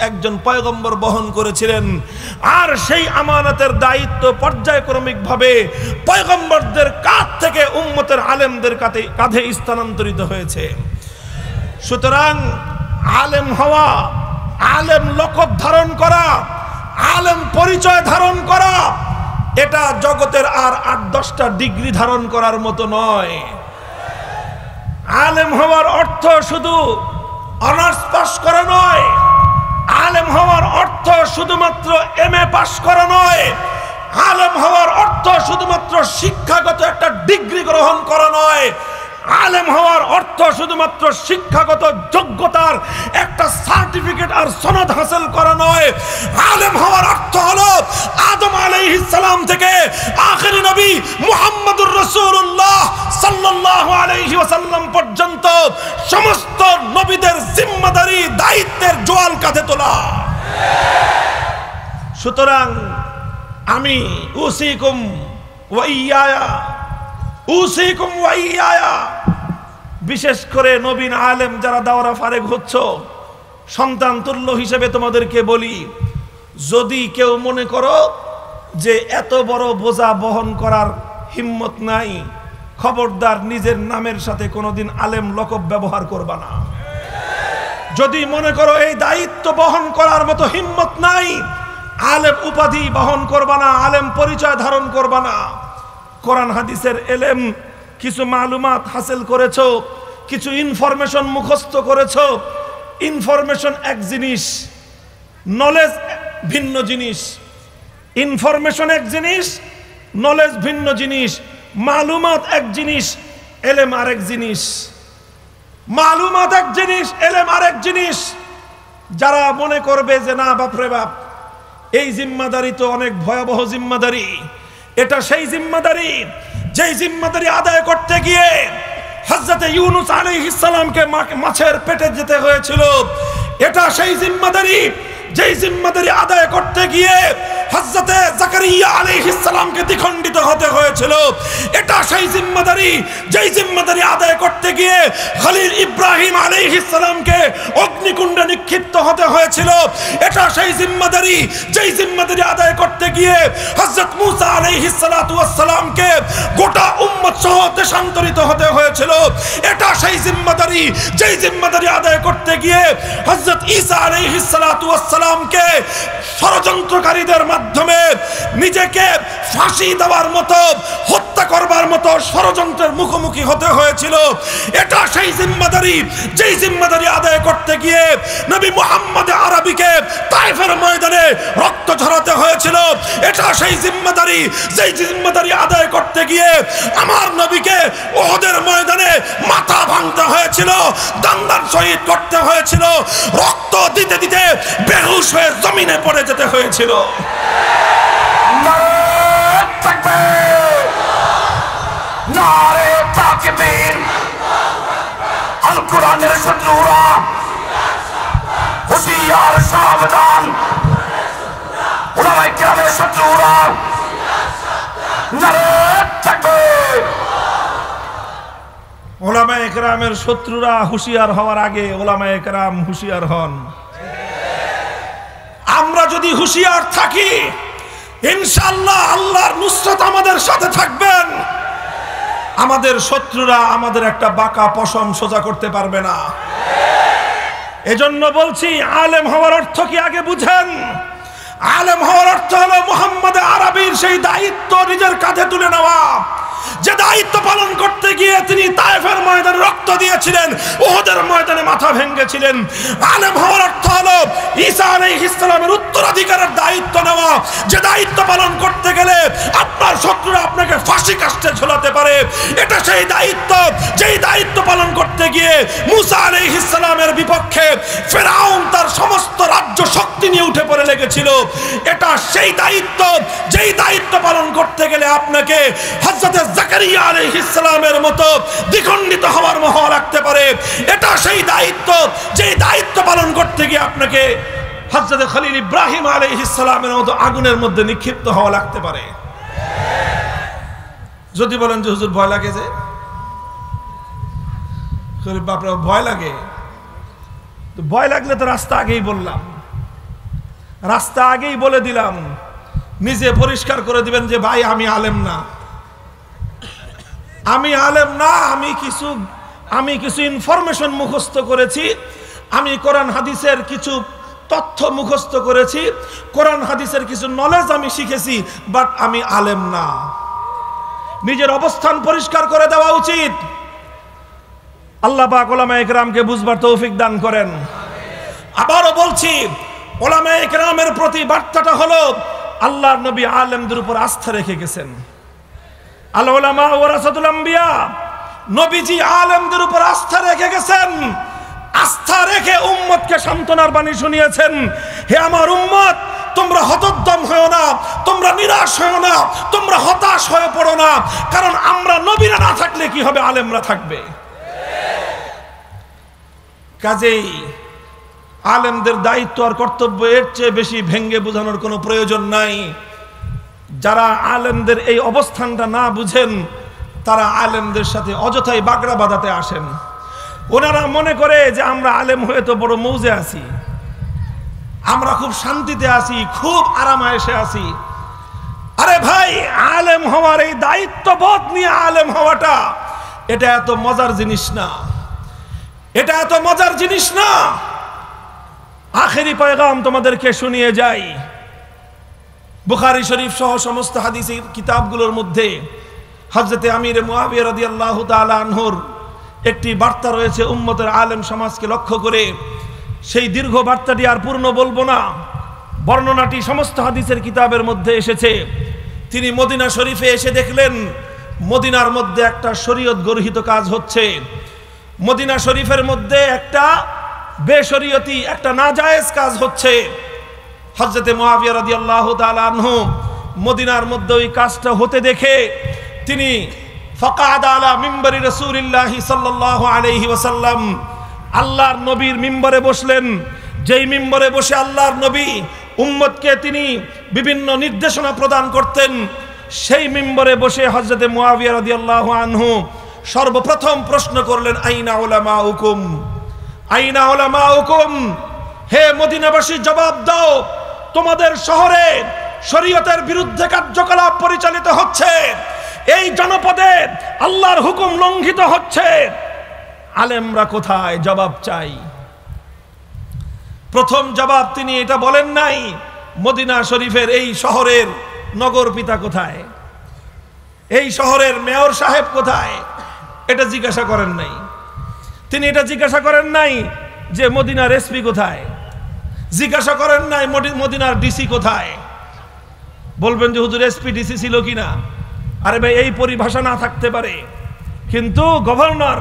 একজন পয়গম্বর বহন করেছিলেন। আর সেই আমানতের দায়িত্ব পর্যায়ক্রমিক ভাবে পয়গম্বরদের কাঁধ থেকে উম্মতের আলেমদের কাঁধে স্থানান্তরিত হয়েছে। সুতরাং আলেম হওয়া, আলেম লকব ধারণ করা, আলেম পরিচয় ধারণ করা, এটা জগতের আর 8-10টা ডিগ্রি ধারণ করার মতো নয়। আলেম হওয়ার অর্থ শুধু অনার্স পাস করা নয়, আলেম হওয়ার অর্থ শুধুমাত্র এমএ পাস করা নয়, আলেম হওয়ার অর্থ শুধুমাত্র শিক্ষাগত একটা ডিগ্রি গ্রহণ করা নয়, আলেম হওয়ার অর্থ শুধুমাত্র শিক্ষাগত যোগ্যতার একটা সার্টিফিকেট আর সনদ হাসিল করা নয়। আলেম হওয়ার অর্থ হলো আদম আলাইহিস সালাম থেকে আখেরি নবী মুহাম্মদুর রাসূলুল্লাহ সাল্লাল্লাহু আলাইহি ওয়াসাল্লাম পর্যন্ত সমস্ত নবীদের জিম্মাদারি দায়িত্বের জোয়াল কাঁধে তোলা। সুতরাং আমি উসিকুম ওয়া ইয়া, বিশেষ করে নবীন আলেম যারা দাওরা ফারেক হচ্ছ, সন্তান তুল্য হিসেবে তোমাদেরকে বলি, যদি কেউ মনে করো যে এত বড় বোঝা বহন করার হিম্মত নাই, খবরদার নিজের নামের সাথে কোনোদিন আলেম লকব ব্যবহার করবা না। যদি মনে করো এই দায়িত্ব বহন করার মতো হিম্মত নাই, আলেম উপাধি বহন করবা না, আলেম পরিচয় ধারণ করবা না। কোরআন হাদিসের এলেম কিছু মালুমাত হাসিল করেছো, কিছু ইনফরমেশন মুখস্থ করেছো। ইনফরমেশন এক জিনিস, নলেজ ভিন্ন জিনিস। ইনফরমেশন এক জিনিস, নলেজ ভিন্ন জিনিস। মালুমাত এক জিনিস, এলেম আরেক জিনিস। মালুমাত এক জিনিস, এলেম আরেক জিনিস। যারা মনে করবে যে না বাপরে বাপ, এই জিম্মাদারি তো অনেক ভয়াবহ জিম্মাদারি, এটা সেই জিম্মাদারি যেই জিম্মাদারি আদায় করতে গিয়ে হযরত ইউনূস আলাইহিস সালামকে মাছের পেটে যেতে হয়েছিল, এটা সেই জিম্মাদারি যেই জিম্মাদারি আদায় করতে গিয়ে হযরতে জাকারিয়া আলাইহিস সালামকে দ্বিখণ্ডিত হতে হয়েছিল। এটা সেই জিম্মাদারি যেই জিম্মাদারি আদায় করতে গিয়ে খলিল ইব্রাহিম আলাইহিস সালামকে অগ্নিকুণ্ডে নিক্ষিপ্ত হতে হয়েছিল। এটা সেই জিম্মাদারি যেই জিম্মাদারি আদায় করতে গিয়ে হযরত মুসা আলাইহিস সালাতু ওয়াস সালামকে গোটা উম্মত সহ দেশান্তরিত হতে হয়েছিল। এটা সেই জিম্মাদারি যেই জিম্মাদারি আদায় করতে গিয়ে হযরত ঈসা আলাইহিস সালাতু ওয়াস সালামকে ষড়যন্ত্রকারীদের মাধ্যমে নিজেকে ফাঁসি দেওয়ার মতো হত্যা করবার মতো ষড়যন্ত্রের মুখোমুখি হতে হয়েছিল। এটা সেই জিম্মাদারি যেই জিম্মাদারি আদায় করতে গিয়ে নবী মুহাম্মদ আরবীকে তায়েফের ময়দানে রক্ত ঝরাতে হয়েছিল। এটা সেই জিম্মাদারি যেই জিম্মাদারি আদায় করতে গিয়ে আমার নবীকে উহুদের ময়দানে মাথা ভাঙতে হয়েছিল, দান্দান শহীদ করতে হয়েছিল, রক্ত দিতে দিতে বেহুশ হয়ে জমিনে পড়ে যেতে হয়েছিল। নারে তাকবীর, আল কোরআনের শত্রুরা হুঁশিয়ার সাবধান, উলামায়ে কেরামের শত্রুরা নারে তাকবীর। উলামায়ে কেরামের শত্রুরা হুঁশিয়ার হওয়ার আগে উলামায়ে কেরাম হুঁশিয়ার হন। আমরা যদি হুঁশিয়ার থাকি ইনশাআল্লাহ আল্লাহর নুসরত আমাদের সাথে থাকবেন। আমাদের শত্রুরা আমাদের একটা বাঁকা পশম সোজা করতে পারবে না। এজন্য বলছি আলেম হওয়ার অর্থ কি আগে বুঝেন। আলেম হওয়ার অর্থ হলো মুহাম্মদ আরবীর সেই দায়িত্ব নিজের কাঁধে তুলে নেওয়া, যে দায়িত্ব পালন করতে গিয়ে তিনি তায়েফের ময়দানে রক্ত দিয়েছিলেন, উহুদের ময়দানে মাথা ভেঙেছিলেন। আলেম হওয়ার অর্থ হলো ঈসা আলাইহিস সালামের উত্তরাধিকারের দায়িত্ব নেওয়া, যে দায়িত্ব পালন করতে গেলে আপনার শত্রুরা আপনাকে ফাঁসি কাস্টে ঝোলাতে পারে। এটা সেই দায়িত্ব যেই দায়িত্ব পালন করতে গিয়ে মুসা আলাইহিস সালামের বিপক্ষে ফিরআউন তার সমস্ত রাজ্য শক্তি নিয়ে উঠে পড়ে লেগেছিল। এটা সেই দায়িত্ব যেই দায়িত্ব পালন করতে গেলে আপনাকে হযরতে জাকারিয়া আলাইহিস সালামের মতো দ্বিখণ্ডিত হওয়ার মোহ লাগতে পারে। এটা সেই দায়িত্ব যেই দায়িত্ব পালন করতে গিয়ে আপনাকে হযরতে খলিল ইব্রাহিম আলাইহিস সালামের মতো আগুনের মধ্যে নিক্ষিপ্ত হওয়া লাগতে পারে। যদি বলেন যে হুজুর ভয় লাগে, যে বাপরা ভয় লাগে, তো ভয় লাগলে তো রাস্তা আগেই বললাম, রাস্তা আগেই বলে দিলাম। নিজে পরিষ্কার করে দিবেন যে ভাই আমি আলেম না, আমি আলেম না, আমি কিছু ইনফরমেশন মুখস্থ করেছি, আমি কোরআন হাদিসের কিছু তথ্য মুখস্থ করেছি, কোরআন হাদিসের কিছু নলেজ আমি শিখেছি, বাট আমি আলেম না। নিজের অবস্থান পরিষ্কার করে দেওয়া উচিত। আল্লাহ পাক উলামায়ে কেরামকে বুঝবার তৌফিক দান করেন। আবারও বলছি, উলামায়ে কেরামের প্রতি বার্তাটা হলো আল্লাহর নবী আলেমদের উপর আস্থা রেখে গেছেন। আল উলামা ওয়ারাসাতুল আম্বিয়া, নবীজি আলেমদের উপর আস্থা রেখে গেছেন। আস্থা রেখে উম্মতকে সান্ত্বনার বাণী শুনিয়েছেন, হে আমার উম্মত, তোমরা হতোদ্যম হও না, তোমরা নিরাশ হও না, তোমরা হতাশ হয়ে পড়ো না, কারণ আমরা নবীরা না থাকলে কি হবে, আলেমরা থাকবে। কাজেই আলেমদের দায়িত্ব আর কর্তব্য এর চেয়ে বেশি ভেঙ্গে বোঝানোর কোনো প্রয়োজন নাই। যারা আলেমদের এই অবস্থানটা না বুঝেন তারা আলেমদের সাথে অযথাই বাগড়া বাঁধাতে আসেন। ওনারা মনে করে যে আমরা আলেম হয়ে তো বড় মৌজে আছি, আমরা খুব শান্তিতে আছি, খুব আরামায়েশে আছি। আরে ভাই, আলেম হওয়ার এই দায়িত্ববোধ নিয়ে আলেম হওয়াটা এটা এত মজার জিনিস না, এটা এত মজার জিনিস না। আখেরি পয়গাম তোমাদেরকে শুনিয়ে যাই। বুখারী শরীফ সহ সমস্ত হাদিসের কিতাবগুলোর মধ্যে হযরতে আমির মুআবিয়া রাদিয়াল্লাহু তাআলা আনহুর একটি বার্তা রয়েছে উম্মতের আলেম সমাজকে লক্ষ্য করে। সেই দীর্ঘ বার্তাটি আর পূর্ণ বলবো না, বর্ণনাটি সমস্ত হাদিসের কিতাবের মধ্যে এসেছে। তিনি মদিনা শরীফে এসে দেখলেন মদিনার মধ্যে একটা শরীয়ত গর্হিত কাজ হচ্ছে। মদিনা শরীফের মধ্যে একটা বেশরীয়তি, একটা নাজায়েজ কাজ হচ্ছে। হযরতে মুআবিয়া রাদিয়াল্লাহু তাআলা আনহু মদিনার মধ্যে ওই কাজটা হতে দেখে তিনি ফাকাদা আলা মিম্বারি রাসূলিল্লাহি সাল্লাল্লাহু আলাইহি ওয়াসাল্লাম, আল্লাহর নবীর মিম্বরে বসলেন। যেই মিম্বরে বসে আল্লাহর নবী উম্মতকে তিনি বিভিন্ন নির্দেশনা প্রদান করতেন, সেই মিম্বরে বসে হযরতে মুআবিয়া রাদিয়াল্লাহু আনহু সর্বপ্রথম প্রশ্ন করলেন, আইনা উলামাউকুম, আইনা উলামাউকুম, হে মদিনাবাসী জবাব দাও, তোমাদের শহরে শরীয়তের বিরুদ্ধে কার্যকলাপ পরিচালিত হচ্ছে, এই জনপদে আল্লাহর হুকুম লঙ্ঘিত হচ্ছে, আলেমরা কোথায়? জবাব চাই। প্রথম জবাব তিনি এটা বলেন নাই, মদিনা শরীফের এই শহরের নগর পিতা কোথায়, এই শহরের মেয়র সাহেব কোথায়, এটা জিজ্ঞাসা করেন নাই। তিনি এটা জিজ্ঞাসা করেন নাই যে মদিনার এসপি কোথায়, জিজ্ঞাসা করেন নাই মদিনার ডিসি কোথায়। বলবেন যে হুজুর এসপি ডিসি ছিল কিনা? আরে ভাই, এই পরিভাষা না থাকতে পারে, কিন্তু গভর্নর,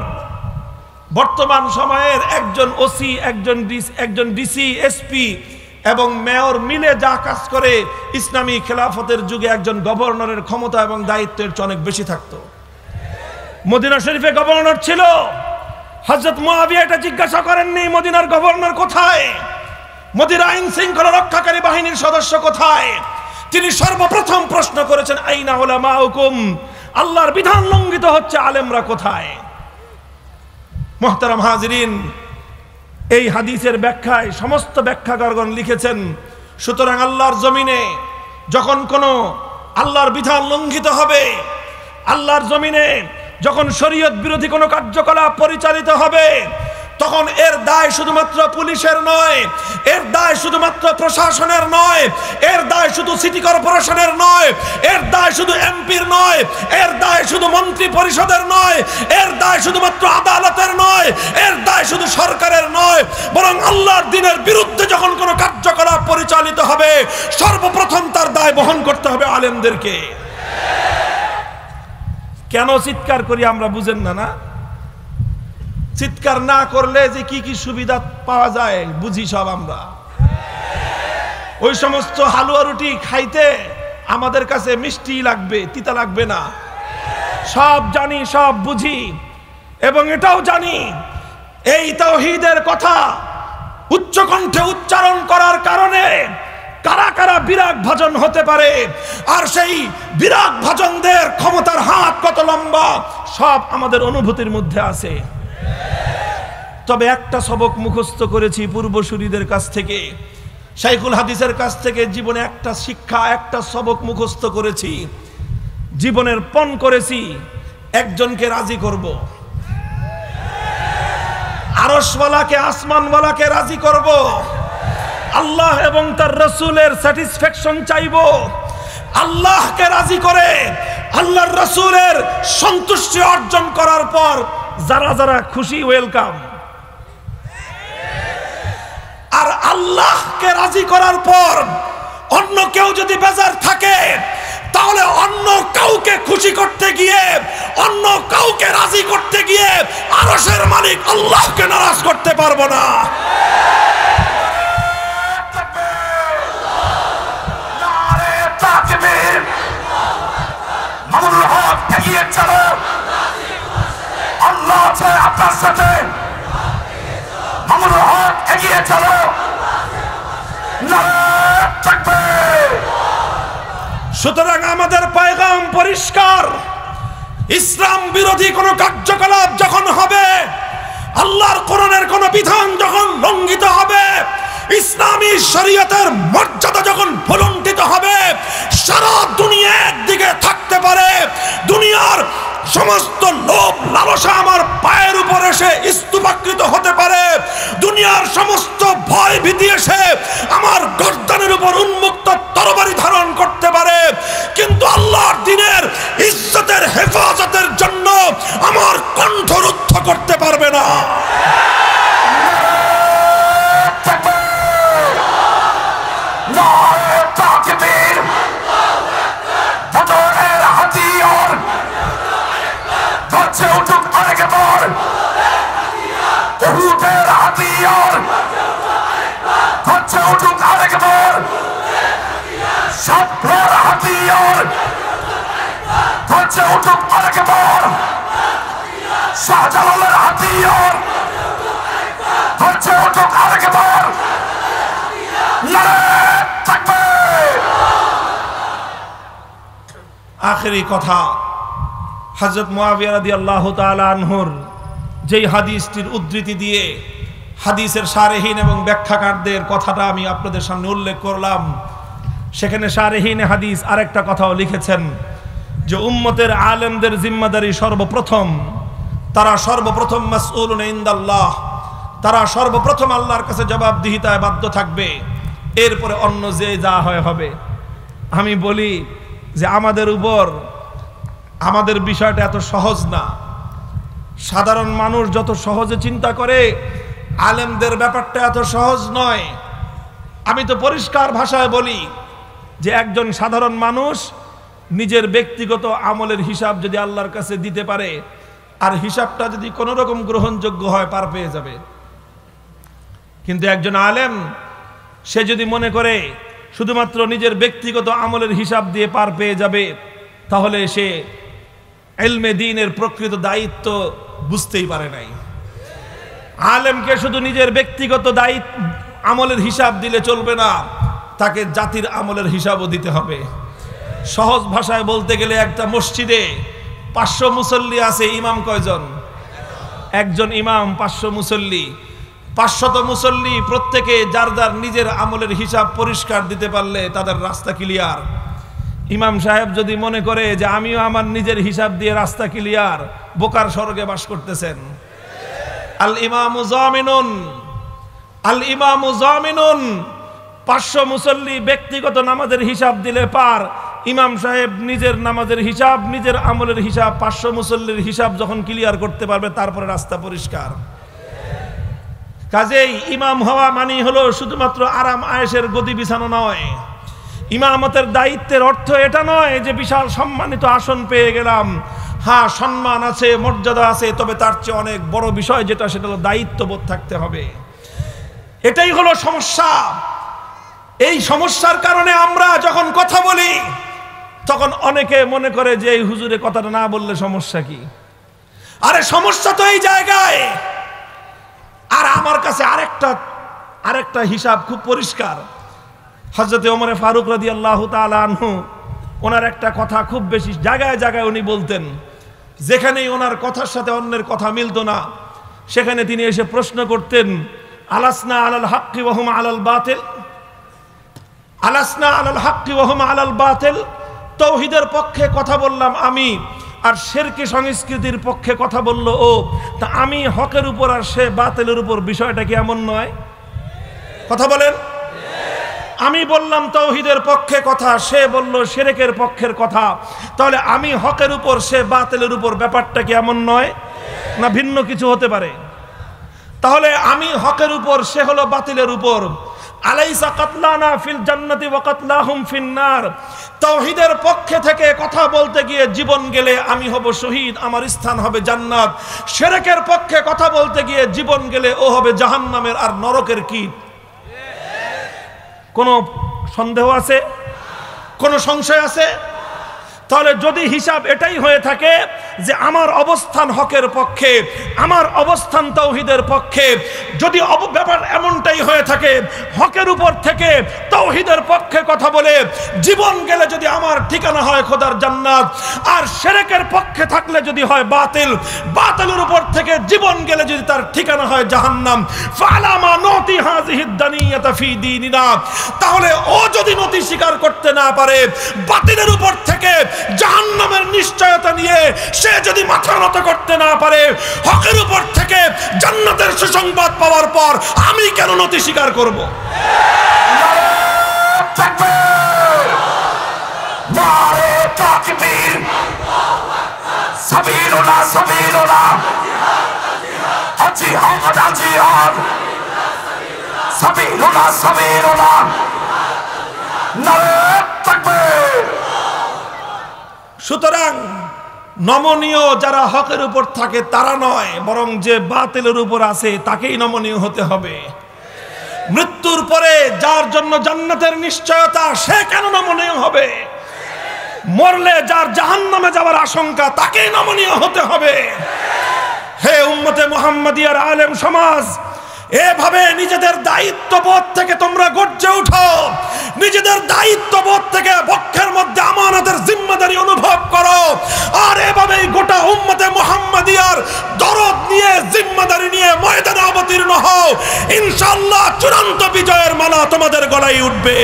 বর্তমান সময়ের একজন ওসি, একজন ডিসি, এসপি এবং মেয়র মিলে যা কাজ করে, ইসলামী খেলাফতের যুগে একজন গভর্নরের ক্ষমতা এবং দায়িত্বের চেয়ে অনেক বেশি থাকতো। মদিনা শরীফে গভর্নর ছিল, হযরত মুআবিয়া এটা জিজ্ঞাসা করেননি মদিনার গভর্নর কোথায়, মদিনা আইন শৃঙ্খলা রক্ষাকারী বাহিনীর সদস্য কোথায়। তিনি সর্বপ্রথম প্রশ্ন করেছেন, আইনা উলামাউকুম, আল্লাহর বিধান লঙ্ঘিত হচ্ছে, আলেমরা কোথায়। মুহতারাম হাজিরিন, এই হাদিসের ব্যাখ্যায় সমস্ত ব্যাখ্যাকারগণ লিখেছেন, সুতরাং আল্লাহর জমিনে যখন কোনো আল্লাহর বিধান লঙ্ঘিত হবে, আল্লাহর জমিনে যখন শরীয়ত বিরোধী কোনো কার্যকলাপ পরিচালিত হবে, তখন এর দায় শুধুমাত্র পুলিশের নয়, এর দায় শুধুমাত্র প্রশাসনের নয়, এর দায় শুধু সিটি কর্পোরেশনের নয়, এর দায় শুধু এমপির নয়, এর দায় শুধু মন্ত্রী পরিষদের নয়, এর দায় শুধুমাত্র আদালতের নয়, এর দায় শুধু সরকারের নয়, বরং আল্লাহর দ্বীনের বিরুদ্ধে যখন কোনো কার্যকলাপ পরিচালিত হবে, সর্বপ্রথম তার দায় বহন করতে হবে আলেমদেরকে। কেন চিৎকার করি আমরা বুঝেন না? না, চিৎকার না করলে যে কি কি সুবিধা পাওয়া যায় বুঝি সব আমরা। ওই সমস্ত হালুয়া রুটি খাইতে আমাদের কাছে মিষ্টি লাগবে, তিতা লাগবে না, সব জানি, সব বুঝি, এবং এটাও জানি এই তাওহীদের কথা উচ্চ কণ্ঠে উচ্চারণ করার কারণে কারা কারা বিরাগ ভাজন হতে পারে, আর সেই বিরাগ ভাজনদের ক্ষমতার হাত কত লম্বা সব আমাদের অনুভূতির মধ্যে আছে। তবে একটা সবক মুখস্থ করেছি পূর্বসূরীদের কাছ থেকে, শাইখুল হাদিসের কাছ থেকে, জীবনে একটা শিক্ষা, একটা সবক মুখস্থ করেছি, জীবনের পণ করেছি, একজনকে রাজি করব, আরশওয়ালাকে, আসমানওয়ালাকে রাজি করব, আল্লাহ এবং তার রাসূলের স্যাটিসফ্যাকশন চাইব। আল্লাহকে রাজি করে আল্লাহর রাসূলের সন্তুষ্টি অর্জন করার পর যারা যারা খুশি, ওয়েলকাম। আর আল্লাহকে রাজি করার পর অন্য কেউ যদি বেজার থাকে, তাহলে অন্য কাউকে খুশি করতে গিয়ে, অন্য কাউকে রাজি করতে গিয়ে আরশের মালিক আল্লাহকে নারাজ করতে পারবো না। আপনার সাথে এগিয়ে চলো। সুতরাং আমাদের পয়গাম পরিষ্কার, ইসলাম বিরোধী কোনো কার্যকলাপ যখন হবে, আল্লাহর কোরআনের কোনো বিধান যখন লঙ্ঘিত হবে, ইসলামী শরীয়তের মর্যাদা যখন ভুলুণ্ঠিত হবে, সারা দুনিয়া একদিকে থাকতে পারে, দুনিয়ার সমস্ত লোভ লালসা আমার পায়ের উপর এসে স্তূপাকৃত হতে পারে, দুনিয়ার সমস্ত ভয় ভীতি এসে আমার গর্দানের উপর উন্মুক্ত তরবারি ধারণ করতে পারে, কিন্তু আল্লাহর দ্বীনের ইজ্জতের হেফাজতের জন্য আমার কণ্ঠ রুদ্ধ করতে পারবে না। শাহজালালের হাতিয়ার হচ্ছে আরেকবার, নারে তাকবীর। আখেরি কথা, হযরত মুআবিয়া রাদিয়াল্লাহু তাআলা আনহুর যেই হাদিসটির উদ্ধৃতি দিয়ে হাদিসের শারেহিন এবং ব্যাখ্যাকারদের কথাটা আমি আপনাদের সামনে উল্লেখ করলাম, সেখানে শারেহিন হাদিস আরেকটা কথাও লিখেছেন যে উম্মতের আলেমদের জিম্মাদারি সর্বপ্রথম, তারা সর্বপ্রথম মাসউলুন ইনদাল্লাহ, তারা সর্বপ্রথম আল্লাহর কাছে জবাবদিহিতায় বাধ্য থাকবে, এরপরে অন্য যে যা হয় হবে। আমি বলি যে আমাদের উপর আমাদের বিষয়টা এত সহজ না। সাধারণ মানুষ যত সহজে চিন্তা করে, আলেমদের ব্যাপারটা এত সহজ নয়। আমি তো পরিষ্কার ভাষায় বলি যে একজন সাধারণ মানুষ নিজের ব্যক্তিগত আমলের হিসাব যদি আল্লাহর কাছে দিতে পারে, আর হিসাবটা যদি কোনো রকম গ্রহণযোগ্য হয়, পার পেয়ে যাবে। কিন্তু একজন আলেম সে যদি মনে করে শুধুমাত্র নিজের ব্যক্তিগত আমলের হিসাব দিয়ে পার পেয়ে যাবে, তাহলে সে ইলমে দ্বীনের প্রকৃত দায়িত্ব বুঝতেই পারে নাই। আলেমকে শুধু নিজের ব্যক্তিগত দায়িত্ব আমলের হিসাব দিলে চলবে না, তাকে জাতির আমলের হিসাবও দিতে হবে। সহজ ভাষায় বলতে গেলে একটা মসজিদে 500 মুসল্লি আছে, ইমাম কয়জন? একজন ইমাম, 500 মুসল্লি। 500 মুসল্লি প্রত্যেকে যার যার নিজের আমলের হিসাব পরিষ্কার দিতে পারলে তাদের রাস্তা ক্লিয়ার। ইমাম সাহেব যদি মনে করে যে আমিও আমার নিজের হিসাব দিয়ে রাস্তা ক্লিয়ার, বোকার স্বর্গে বাস করতেছেন। আল ইমামু জামিনুন, আল ইমামু জামিনুন। 500 মুসল্লি ব্যক্তিগত নামাজের হিসাব দিলে পার, ইমাম সাহেব নিজের নামাজের হিসাব, নিজের আমলের হিসাব, 500 মুসল্লির হিসাব যখন ক্লিয়ার করতে পারবে, তারপরে রাস্তা পরিষ্কার। কাজেই ইমাম হওয়া মানে হলো শুধুমাত্র আরাম আয়েশের গদি বিছানো নয়। ইমামতের দায়িত্বের অর্থ এটা নয় যে বিশাল সম্মানিত আসন পেয়ে গেলাম। হ্যাঁ, সম্মান আছে, মর্যাদা আছে, তবে তার চেয়ে অনেক বড় বিষয় যেটা, সেটা হলো দায়িত্ববোধ থাকতে হবে। এটাই হলো সমস্যা। এই সমস্যার কারণে আমরা যখন কথা বলি, তখন অনেকে মনে করে যে এই হুজুরে কথাটা না বললে সমস্যা কি? আরে সমস্যা তো এই জায়গায়। আর আমার কাছে আরেকটা হিসাব খুব পরিষ্কার। হযরতে ওমর ফারুক রাদিয়াল্লাহু তাআলা আনহু, ওনার একটা কথা খুব বেশি জায়গায় জায়গায় উনি বলতেন। যেখানেই ওনার কথার সাথে অন্যের কথা মিলতো না, সেখানে তিনি এসে প্রশ্ন করতেন, আলাসনা আলাল হাক্কি ওয়া হুম আলাল বাতিল, আলাসনা আলাল হাক্কি ওয়া হুম আলাল বাতিল। তাওহীদের পক্ষে কথা বললাম আমি, আর শিরকি সংস্কৃতির পক্ষে কথা বলল ও। তা আমি হকের উপর আর সে বাতিলের উপর, বিষয়টা কি এমন নয়? কথা বলেন। আমি বললাম তাওহীদের পক্ষে কথা, সে বলল শিরকের পক্ষের কথা, তাহলে আমি হকের উপর, সে বাতিলের উপর, ব্যাপারটা কি এমন নয়? না ভিন্ন কিছু হতে পারে? তাহলে আমি হকের উপর, সে হলো বাতিলের উপর। আলাইসা কাতলানা ফিল জান্নাতি ওয়া কাতলাহুম ফিন নার। তাওহীদের পক্ষে থেকে কথা বলতে গিয়ে জীবন গেলে আমি হব শহীদ, আমার স্থান হবে জান্নাত। শিরকের পক্ষে কথা বলতে গিয়ে জীবন গেলে ও হবে জাহান্নামের আর নরকের কীট। কোনো সন্দেহ আছে? কোনো সংশয় আছে? তাহলে যদি হিসাব এটাই হয়ে থাকে যে আমার অবস্থান হকের পক্ষে, আমার অবস্থান তাওহীদের পক্ষে, যদি ব্যাপার এমনটাই হয়ে থাকে হকের উপর থেকে তাওহীদের পক্ষে কথা বলে জীবন গেলে যদি আমার ঠিকানা হয় খোদার জান্নাত, আর শিরকের পক্ষে থাকলে যদি হয় বাতিল, বাতিলের উপর থেকে জীবন গেলে যদি তার ঠিকানা হয় জাহান্নাম, ফালামা নতি হাযিহিদ দানিয়াতা ফি দীনিনা। তাহলে ও যদি নতি স্বীকার করতে না পারে, বাতিলের উপর থেকে জাহান্নামের নিশ্চয়তা নিয়ে সে যদি মাথা নত করতে না পারে, হকের উপর থেকে জান্নাতের সুসংবাদ পাওয়ার পর আমি কেন নতি স্বীকার করব? নারে তাকবীর, সাবিরুল্লাহ সাবিরুল্লাহ, জিহাদ জিহাদ, সাবিরুল্লাহ সাবিরুল্লাহ, নারে তাকবীর। সুতরাং নমনীয় যারা হকের উপর থাকে তারা নয়, বরং যে বাতিলের উপর আছে তাকেই নমনীয় হতে হবে। মৃত্যুর পরে যার জন্য জান্নাতের নিশ্চয়তা, সে কেন নমনীয় হবে? মরলে যার জাহান্নামে যাওয়ার আশঙ্কা, তাকেই নমনীয় হতে হবে। হে উম্মতে মুহাম্মাদিয়ার আলেম সমাজ, এভাবে নিজেদের দায়িত্ববোধ থেকে তোমরা গর্জে উঠো। নিজেদের দায়িত্ববোধ থেকে পক্ষের মধ্যে আমানতের জিম্মা জিম্মাদারি অনুভব করো, আর এভাবেই গোটা উম্মতে মুহাম্মাদিয়ার দরদ নিয়ে জিম্মাদারি নিয়ে ময়দানে অবতীর্ণ হও, ইনশাআল্লাহ চূড়ান্ত বিজয়ের মালা তোমাদের গলায় উঠবে।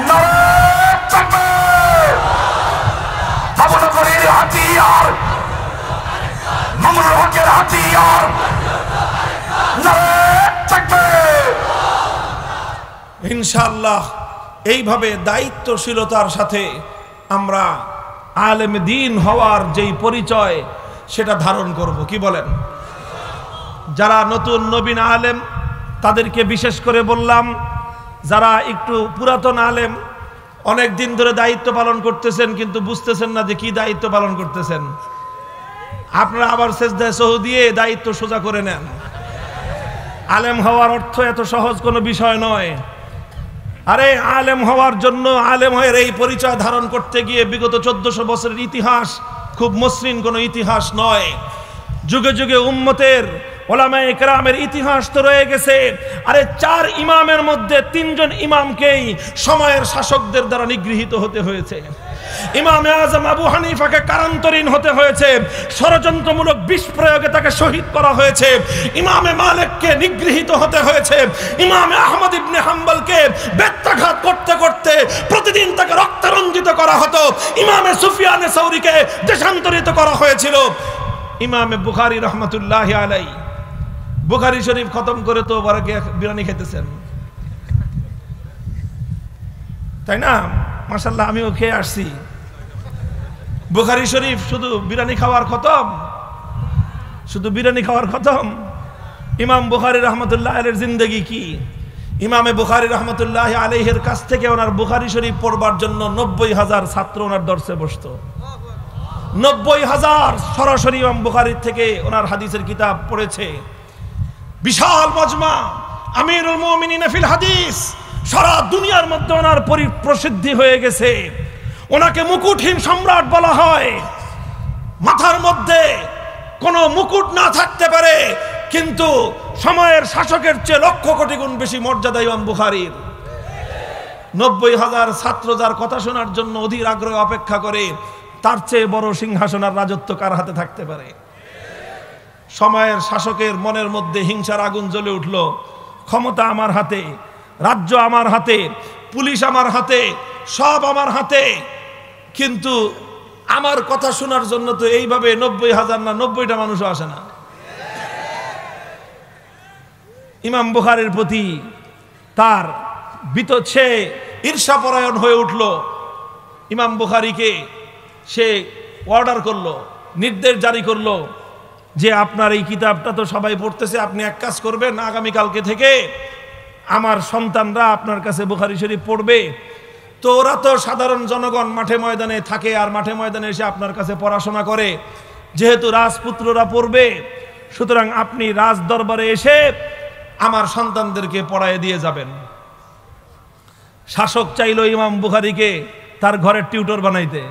নারায়ে তাকবীর। মামুনুলের হাতিয়ার, মামুনুল হকের হাতিয়ার, নারায়ে তাকবীর। ইনশাআল্লাহ এইভাবে দায়িত্বশীলতার সাথে আমরা আলেম দ্বীন হওয়ার যেই পরিচয় সেটা ধারণ করব, কি বলেন? যারা নতুন নবীন আলেম তাদেরকে বিশেষ করে বললাম, যারা একটু পুরাতন আলেম অনেক দিন ধরে দায়িত্ব পালন করতেছেন কিন্তু বুঝতেছেন না যে কি দায়িত্ব পালন করতেছেন, আপনারা আবার সেজদায় সহু দিয়ে দায়িত্ব সোজা করে নেন। আলেম হওয়ার অর্থ এত সহজ কোনো বিষয় নয়। আরে আলেম হওয়ার জন্য, আলেম হয়ে এই পরিচয় ধারণ করতে গিয়ে বিগত 1400 বছরের ইতিহাস খুব মসৃণ কোনো ইতিহাস নয়। যুগে যুগে উম্মতের ওলামায়ে কেরামের ইতিহাস তো রয়ে গেছে। আরে 4 ইমামের মধ্যে 3 জন ইমামকেই সময়ের শাসকদের দ্বারা নিগৃহীত হতে হয়েছে। ইমামে আজম আবু হানিফাকে কারান্তরীণ হতে হয়েছে, ষড়যন্ত্রমূলক বিষ প্রয়োগে তাকে শহীদ করা হয়েছে। ইমামে মালিককে নিগৃহীত হতে হয়েছে। ইমামে আহমদ ইবনে হাম্বলকে বেত্রাঘাত করতে করতে প্রতিদিন তাকে রক্তারঞ্জিত করা হতো। ইমামে সুফিয়ানে সাউরিকে দেশান্তরিত করা হয়েছিল। ইমামে বুখারী রহমাতুল্লাহি আলাইহি বুখারী শরীফ খতম করে তো বরকে বিরিয়ানি খেতেছেন, তাই না? মাশাআল্লাহ, আমিও খেয়ে আসছি। বুখারী শরীফ শুধু বিরিয়ানি খাওয়ার খতম, শুধু বিরিয়ানি খাওয়ার খতম। ইমাম বুখারী রহমাতুল্লাহ আলাইহির জিন্দেগি কি? ইমামে বুখারী রহমাতুল্লাহি আলাইহির কাছ থেকে ওনার বুখারী শরীফ পড়বার জন্য 90,000 ছাত্র ওনার দরসে বসতো। 90,000 সরাসরি ইমাম বুখারীর থেকে ওনার হাদিসের কিতাব পড়েছে। বিশাল মজমা, আমিরুল মুমিনিন ফিল হাদিস, সারা দুনিয়ার মধ্যে ওনার প্রসিদ্ধি হয়ে গেছে। ওনাকে মুকুটহীন সম্রাট বলা হয়। মাথার মধ্যে কোনো মুকুট না থাকতে পারে, কিন্তু সময়ের শাসকের চেয়ে লক্ষ কোটি গুণ বেশি মর্যাদা ইমাম বুখারীর। 90,000 ছাত্র যার কথা শোনার জন্য অধীর আগ্রহে অপেক্ষা করে, তার চেয়ে বড় সিংহাসন আর রাজত্ব কার হাতে থাকতে পারে? সময়ের শাসকের মনের মধ্যে হিংসার আগুন জ্বলে উঠল। ক্ষমতা আমার হাতে, রাজ্য আমার হাতে, পুলিশ আমার হাতে, সব আমার হাতে, কিন্তু আমার কথা শোনার জন্য তো এইভাবে 90,000 না 90টা মানুষও আসে না। ইমাম বুখারীর প্রতি তার সে ঈর্ষাপরায়ণ হয়ে উঠল। ইমাম বুখারীকে সে অর্ডার করলো, নির্দেশ জারি করলো যে আপনার এই কিতাবটা তো সবাই পড়তেছে, আপনি এক কাজ করবেন, আগামীকালকে থেকে আমার সন্তানরা আপনার কাছে বুখারী শরীফ পড়বে। তো ওরা তো সাধারণ জনগণ মাঠে ময়দানে থাকে, আর মাঠে ময়দানে এসে আপনার কাছে পড়াশোনা করে। যেহেতু রাজপুত্ররা পড়বে, সুতরাং আপনি রাজ দরবারে এসে আমার সন্তানদেরকে পড়ায় দিয়ে যাবেন। শাসক চাইল ইমাম বুখারীকে তার ঘরের টিউটর বানাইতে।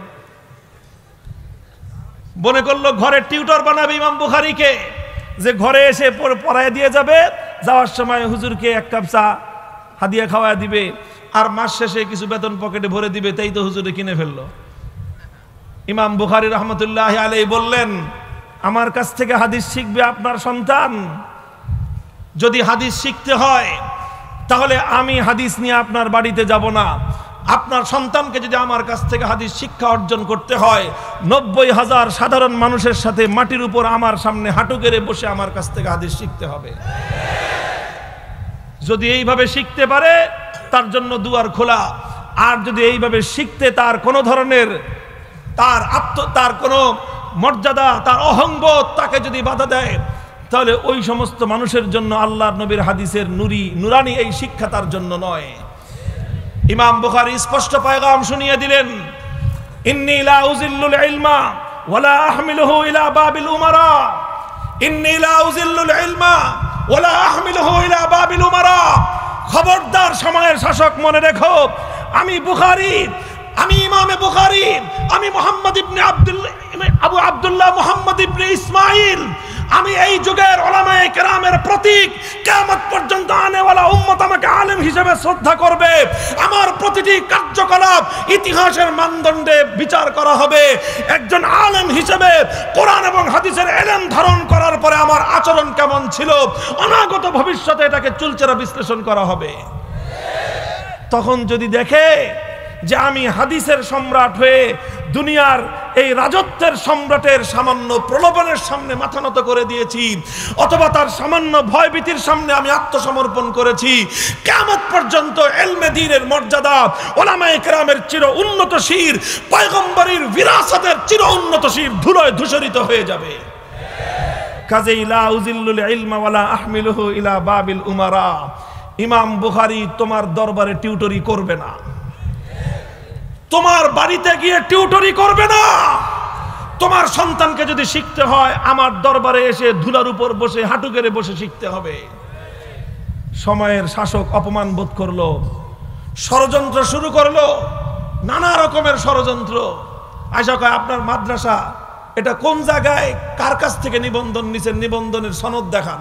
মনে করলো ঘরের টিউটর বানাবে ইমাম বুখারীকে, যে ঘরে এসে পড়ায় দিয়ে যাবে, যাওয়ার সময় হুজুরকে 1 কাপ চা হাদিয়া খাওয়া দিবে, আর মাস শেষে কিছু বেতন পকেটে ভরে দিবে। তাই তো হুজুরে কিনে ফেললো। ইমাম বুখারী রহমাতুল্লাহি আলাইহি বললেন, আমার কাছ থেকে হাদিস শিখবে আপনার সন্তান। যদি হাদিস শিখতে হয় তাহলে আমি হাদিস নিয়ে আপনার বাড়িতে যাব না। আপনার সন্তানকে যদি আমার কাছ থেকে হাদিস শিক্ষা অর্জন করতে হয়, 90,000 সাধারণ মানুষের সাথে মাটির উপর আমার সামনে হাঁটু গেড়ে বসে আমার কাছ থেকে হাদিস শিখতে হবে। যদি এইভাবে শিখতে পারে তার জন্য দুয়ার খোলা। আর যদি এইভাবে শিখতে তার কোনো ধরনের তার কোনো মর্যাদা, তার অহংবোধ তাকে যদি বাধা দেয়, তাহলে ওই সমস্ত মানুষের জন্য আল্লাহর নবীর হাদিসের নুরানি এই শিক্ষা তার জন্য নয়। ইমাম বুখারী স্পষ্ট পয়গাম শুনিয়ে দিলেন, ইন্নী লা উযিল্লুল ইলমা ওয়ালা আহমিলুহু ইলা বাবিল উমারা, ইন্নী লা উযিল্লুল ইলমা ওয়ালা আহমিলুহু ইলা বাবিল উমারা। খবরদার সময়ের শাসক, মনে রেখো, আমি বুখারী, আমি ইমামে বুখারী, আমি মুহাম্মদ ইবনে আবু আব্দুল্লাহ মুহাম্মদ ইবনে ইসমাইল, আমি এই যুগের উলামায়ে কেরামের প্রতীক। কিয়ামত পর্যন্ত আনেওয়ালা উম্মত আমাকে আলেম হিসেবে হিসেবে শ্রদ্ধা করবে, আমার প্রতিটি কার্যকলাপ ইতিহাসের মানদণ্ডে বিচার করা হবে। একজন আলেম হিসেবে কোরআন এবং হাদিসের ইলম ধারণ করার পরে আমার আচরণ কেমন ছিল, অনাগত ভবিষ্যতে এটাকে চুলচেরা বিশ্লেষণ করা হবে। তখন যদি দেখে যে আমি হাদিসের সম্রাট হয়ে দুনিয়ার এই রাজত্বের সম্রাটের সামান্য প্রলোভনের সামনে মাথা নত করে দিয়েছি, অথবা তার সামান্য ভয়ভীতির সামনে আমি আত্মসমর্পণ করেছি, কিয়ামত পর্যন্ত ইলমে দ্বীনের মর্যাদা উলামায়ে কেরামের চির উন্নত শির, পয়গম্বরের বিরাসতের চির উন্নত শির ধুলোয় ধূসরিত হয়ে যাবে। কাজেই লা উযিল্লুল ইলমা ওয়ালা আহমিলুহু ইলা বাবিল উমারা। ইমাম বুখারী তোমার দরবারে টিউটরি করবে না, তোমার বাড়িতে গিয়ে টিউটরি করবে না। তোমার সন্তানকে যদি শিখতে হয় আমার দরবারে এসে ধুলার উপর বসে হাঁটু গেড়ে বসে শিখতে হবে। সময়ের শাসক অপমান বোধ করলো, ষড়যন্ত্র শুরু করলো, নানা রকমের ষড়যন্ত্র। আশা কয় আপনার মাদ্রাসা এটা কোন জায়গায়, কার কাছ থেকে নিবন্ধন নিছেন, নিবন্ধনের সনদ দেখান।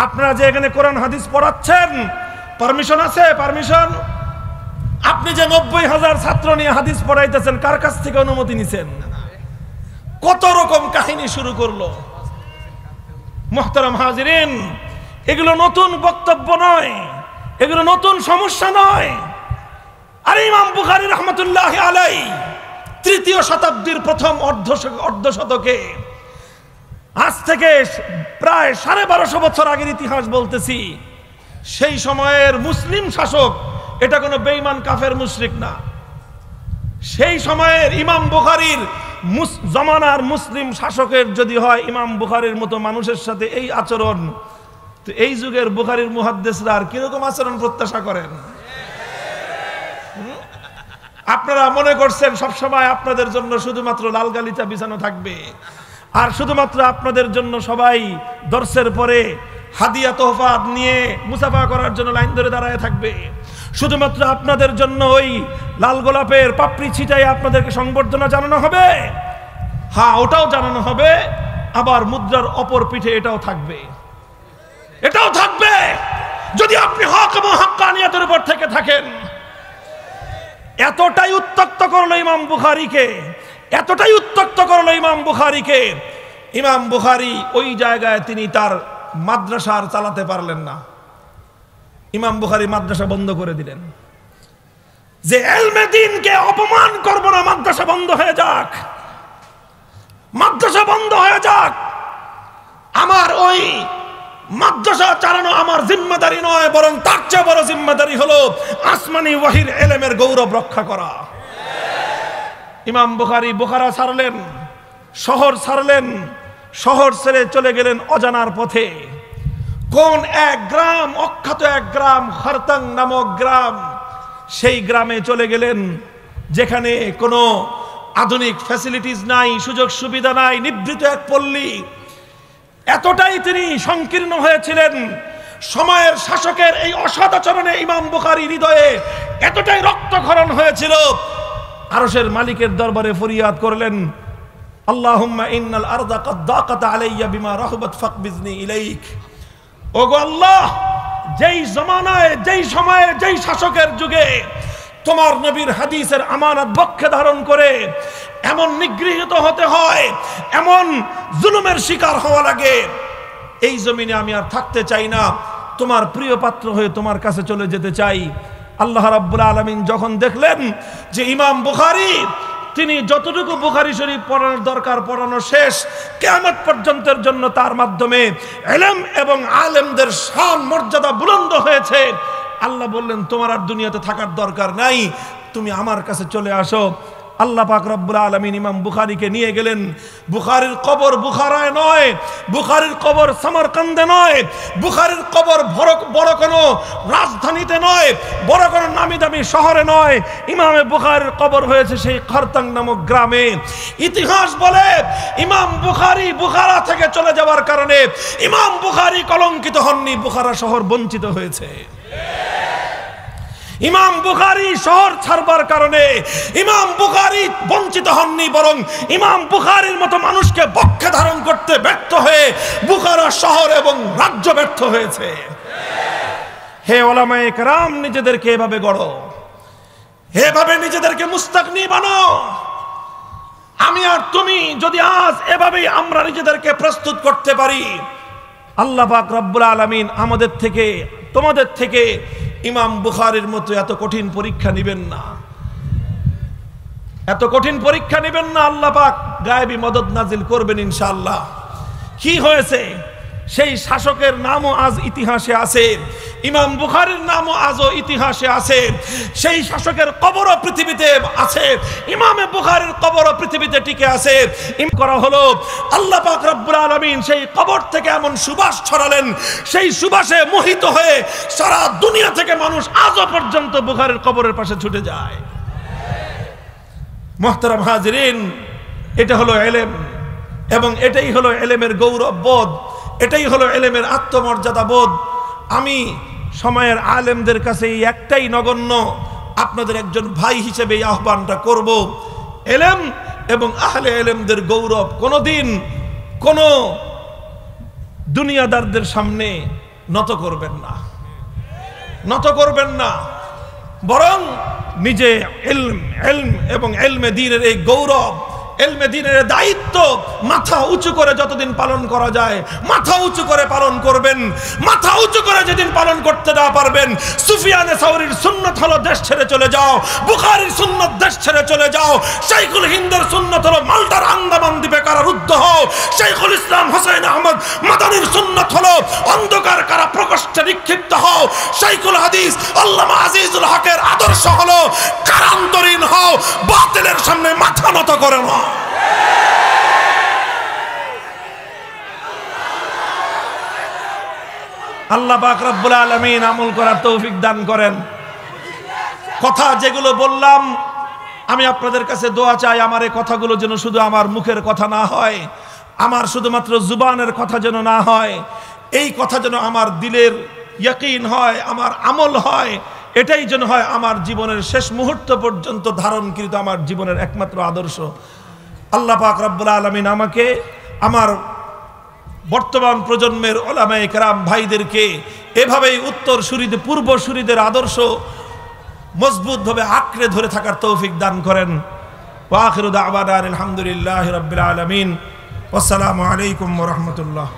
আপনারা যে এখানে কোরআন হাদিস পড়াচ্ছেন পারমিশন আছে? পারমিশন? আপনি যে 90,000 ছাত্র নিয়ে হাদিস পড়াইতেছেন কার কাছ থেকে অনুমতি নিছেন? কত রকম কাহিনী শুরু করলো। মুহতারাম হাজিরিন, এগুলো নতুন বক্তব্য নয়, এগুলো নতুন সমস্যা নয়। আর ইমাম বুখারী রাহমাতুল্লাহি আলাইহি 3য় শতাব্দীর প্রথম অর্ধ শতকে, আজ থেকে প্রায় 1250 বছর আগের ইতিহাস বলতেছি, সেই সময়ের মুসলিম শাসক এটা কোনো বেঈমান কাফের মুশরিক না। সেই সময়ের ইমাম বুখারীর জামানার মুসলিম শাসকের যদি হয় ইমাম বুখারীর মতো মানুষের সাথে এই আচরণ, তো এই যুগের বুখারীর মুহাদ্দিসরা আর কিরকম আচরণ প্রত্যাশা করেন? আপনারা মনে করছেন সবসময় আপনাদের জন্য শুধুমাত্র লাল গালিচা বিছানো থাকবে, আর শুধুমাত্র আপনাদের জন্য সবাই দর্শের পরে হাদিয়া তোহফা নিয়ে মুসাফা করার জন্য লাইন ধরে দাঁড়ায় থাকবে, শুধুমাত্র আপনাদের জন্য ওই লাল গোলাপের পাপড়ি ছিটাই আপনাদেরকে সংবর্ধনা জানানো হবে। হ্যাঁ, ওটাও জানানো হবে, আবার মুদ্রার অপর পিঠে এটাও থাকবে, এটাও থাকবে যদি আপনি হক এবং হাক্কানিয়াতের উপর থেকে থাকেন। এতটাই উত্তক্ত করলো ইমাম বুখারীকে, এতটাই উত্তক্ত করলো ইমাম বুখারীকে, ইমাম বুখারী ওই জায়গায় তিনি তার মাদ্রাসা আর চালাতে পারলেন না। ইমাম বুখারী মাদ্রাসা বন্ধ করে দিলেন, যে ইলমে দ্বীনকে অপমান করব না, মাদ্রাসা বন্ধ হয়ে যাক, মাদ্রাসা বন্ধ হয়ে যাক। আমার ওই মাদ্রাসা চালানো আমার জিম্মাদারি নয়, বরং তার চেয়ে বড় জিম্মাদারি হলো আসমানি ওয়াহির ইলমের গৌরব রক্ষা করা। ইমাম বুখারী বুখারা ছাড়লেন, শহর ছাড়লেন, শহর ছেড়ে চলে গেলেন অজানার পথে। কোন এক গ্রাম, অখ্যাত এক গ্রাম, খারতাং নামক গ্রাম, সেই গ্রামে চলে গেলেন যেখানে কোনো আধুনিক ফ্যাসিলিটিস নাই, সুযোগ সুবিধা নাই, নিভৃত এক পল্লী। এতটাই তিনি সংকীর্ণ হয়েছিলেন, সময়ের শাসকের এই অসদাচরণে ইমাম বুখারী হৃদয়ে এতটাই রক্তক্ষরণ হয়েছিল, আরশের মালিকের দরবারে ফরিয়াদ করলেন, আল্লাহুম্মা ইন্নাল আরদা কাদ দাকাত আলাইয়া বিমা রাহবাত ফাকবিজনি ইলাইক। ওগো আল্লাহ, যেই জামানায়, যেই সময়ে, যেই শাসকের যুগে তোমার নবীর হাদিসের আমানত বক্ষে ধারণ করে এমন নিগৃহীত হতে হয়, এমন জুলুমের শিকার হওয়া লাগে, এই জমিনে আমি আর থাকতে চাই না, তোমার প্রিয় পাত্র হয়ে তোমার কাছে চলে যেতে চাই। আল্লাহ রাব্বুল আলামিন যখন দেখলেন যে ইমাম বুখারী তিনি যতটুকু বুখারী শরীফ পড়ানোর দরকার পড়ানো শেষ, কিয়ামত পর্যন্তের জন্য তার মাধ্যমে ইলম এবং আলেমদের শান মর্যাদা বুলন্দ হয়েছে, আল্লাহ বললেন তোমার আর দুনিয়াতে থাকার দরকার নাই, তুমি আমার কাছে চলে আসো। আল্লাহ পাক রব্বুল আলামিন ইমাম বুখারীকে নিয়ে গেলেন। বুখারীর কবর বুখারায় নয়, বুখারীর কবর সামারকান্দে নয়, বুখারীর কবর বড় কোনো রাজধানীতে নয়, বড় কোনো নামি দামি শহরে নয়, ইমামে বুখারীর কবর হয়েছে সেই খারতাং নামক গ্রামে। ইতিহাস বলে ইমাম বুখারী বুখারা থেকে চলে যাওয়ার কারণে ইমাম বুখারী কলঙ্কিত হননি, বুখারা শহর বঞ্চিত হয়েছে। ইমাম বুখারী শহর ছাড়বার কারণে ইমাম বুখারী বঞ্চিত হননি, বরং ইমাম বুখারীর মতো মানুষকে বক্ষে ধারণ করতে ব্যর্থ হয়ে বুখারা শহর এবং রাজ্য ব্যর্থ হয়েছে। হে ওলামায়ে কেরাম, নিজেদেরকে এভাবে গড়ো, এভাবে নিজেদেরকে মুস্তাগনি বানাও। আমি আর তুমি যদি আজ এভাবেই আমরা নিজেদেরকে প্রস্তুত করতে পারি, আল্লাহ পাক রব্বুল আলামিন আমাদের থেকে, তোমাদের থেকে ইমাম বুখারীর মতো এত কঠিন পরীক্ষা নেবেন না, এত কঠিন পরীক্ষা নেবেন না। আল্লাহ পাক গায়েবী মদদ নাজিল করবেন ইনশাআল্লাহ। কি হয়েছে? সেই শাসকের নামও আজ ইতিহাসে আছে, ইমাম বুখারীর নামও আজও ইতিহাসে আছে। সেই শাসকের কবরও পৃথিবীতে আছে, ইমামে বুখারীর কবরও পৃথিবীতে টিকে আছে। করা হলো আল্লাহ পাক রব্বুল আলামিন সেই কবর থেকে এমন সুবাস ছড়ালেন, সেই সুবাসে মোহিত হয়ে সারা দুনিয়া থেকে মানুষ আজও পর্যন্ত বুখারীর কবরের পাশে ছুটে যায়। মুহতারাম হাজিরিন, এটা হলো ইলম, এবং এটাই হলো ইলমের গৌরব বোধ, এটাই হলো ইলমের আত্মমর্যাদা বোধ। আমি সময়ের আলেমদের কাছে এই একটাই নগণ্য আপনাদের একজন ভাই হিসেবে এই আহ্বানটা করব, ইলম এবং আহলে ইলমদের গৌরব কোনোদিন কোনো দুনিয়াদারদের সামনে নত করবেন না, নত করবেন না, বরং নিজে ইলম এবং ইলমে দ্বীনের এই গৌরব, ইলমে দ্বীনের দায়িত্ব মাথা উঁচু করে যতদিন পালন করা যায় মাথা উঁচু করে পালন করবেন। মাথা উঁচু করে যেদিন পালন করতে না পারবেন, সুফিয়ানে সাওরীর সুন্নাত হলো দেশ ছেড়ে চলে যাও, বুখারীর সুন্নাত দেশ ছেড়ে চলে যাও, শাইখুল হিন্দের সুন্নাত হলো মাল্টার আন্দামান দ্বীপে কারারুদ্ধ হও, শাইখুল ইসলাম হোসেন আহমদ মাদানীর সুন্নাত হলো অন্ধকার কারা প্রকোষ্ঠে নিক্ষিপ্ত হও, শাইখুল হাদিস আল্লামা আজিজুল হকের আদর্শ হলো কারান্তরীণ হও, বাতিলের সামনে মাথা নত করে না। আল্লাহ পাক রব্বুল আলামিন আমল করার তৌফিক দান করেন। কথা যেগুলো বললাম, আমি আপনাদের কাছে দোয়া চাই, আমার এই কথাগুলো যেন শুধু আমার মুখের কথা না হয়, আমার শুধুমাত্র জুবানের কথা যেন না হয়, এই কথা যেন আমার দিলের ইয়াকিন হয়, আমার আমল হয়, এটাই যেন হয় আমার জীবনের শেষ মুহূর্ত পর্যন্ত ধারণকৃত আমার জীবনের একমাত্র আদর্শ। আল্লাহ পাক রব্বুল আলামিন আমাকে, আমার বর্তমান প্রজন্মের উলামায়ে কেরাম ভাইদেরকে এভাবেই উত্তরসূরিদের, পূর্বসূরিদের আদর্শ মজবুতভাবে আঁকড়ে ধরে থাকার তৌফিক দান করেন। ওয়া আখিরু দাওয়ানা আলহামদুলিল্লাহি রাব্বিল আলামিন। ওয়াসসালামু আলাইকুম ওয়া রাহমাতুল্লাহ।